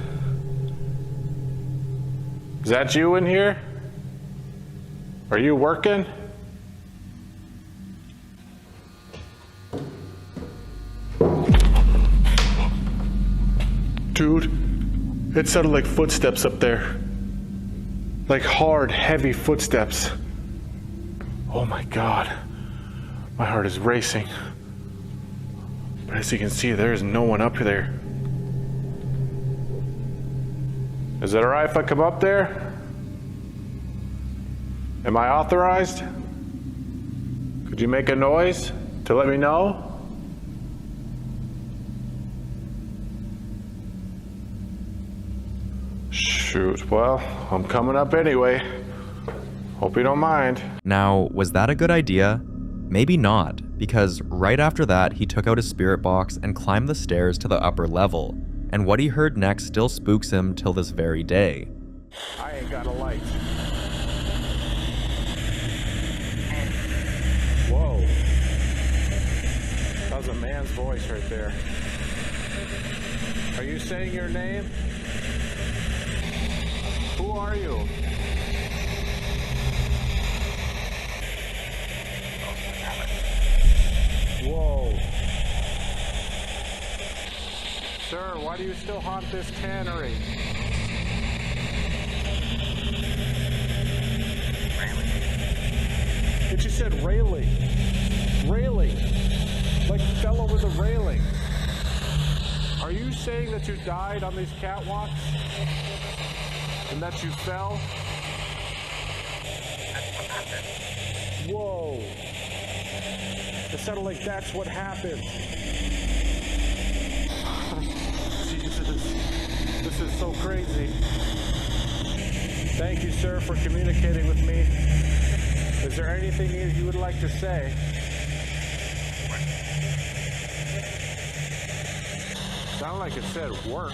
Speaker 6: Is that you in here? Are you working? Dude, it sounded like footsteps up there. Like hard, heavy footsteps. Oh my God. My heart is racing. But as you can see, there is no one up there. Is it alright if I come up there? Am I authorized? Could you make a noise to let me know? Shoot, well, I'm coming up anyway. Hope you don't mind.
Speaker 1: Now, was that a good idea? Maybe not, because right after that, he took out his spirit box and climbed the stairs to the upper level. And what he heard next still spooks him till this very day.
Speaker 6: I ain't got a light. Whoa. That was a man's voice right there. Are you saying your name? Who are you? Whoa. Sir, why do you still haunt this tannery? But you said railing. Railing. Like fell over the railing. Are you saying that you died on these catwalks? And that you fell? Whoa. It sounded like that's what happened. Jesus, this is so crazy. Thank you, sir, for communicating with me. Is there anything you would like to say? Sounded like it said work.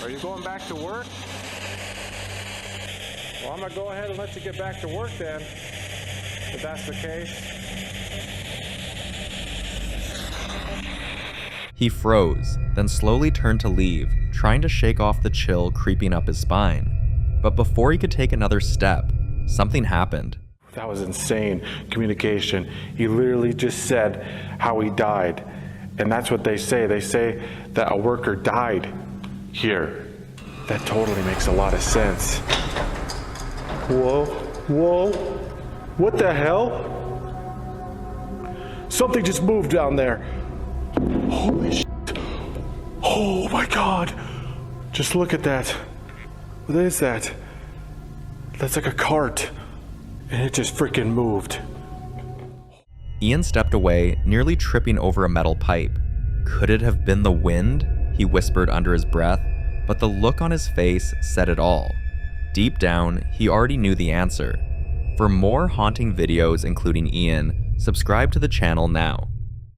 Speaker 6: Are you going back to work? Well, I'm gonna go ahead and let you get back to work then, if that's the case.
Speaker 1: He froze, then slowly turned to leave, trying to shake off the chill creeping up his spine. But before he could take another step, something happened.
Speaker 6: That was insane communication. He literally just said how he died. And that's what they say. They say that a worker died here. That totally makes a lot of sense. Whoa, whoa, what the hell? Something just moved down there. Holy shit. Oh my god! Just look at that. What is that? That's like a cart. And it just freaking moved.
Speaker 1: Ian stepped away, nearly tripping over a metal pipe. Could it have been the wind? He whispered under his breath, but the look on his face said it all. Deep down, he already knew the answer. For more haunting videos including Ian, subscribe to the channel now.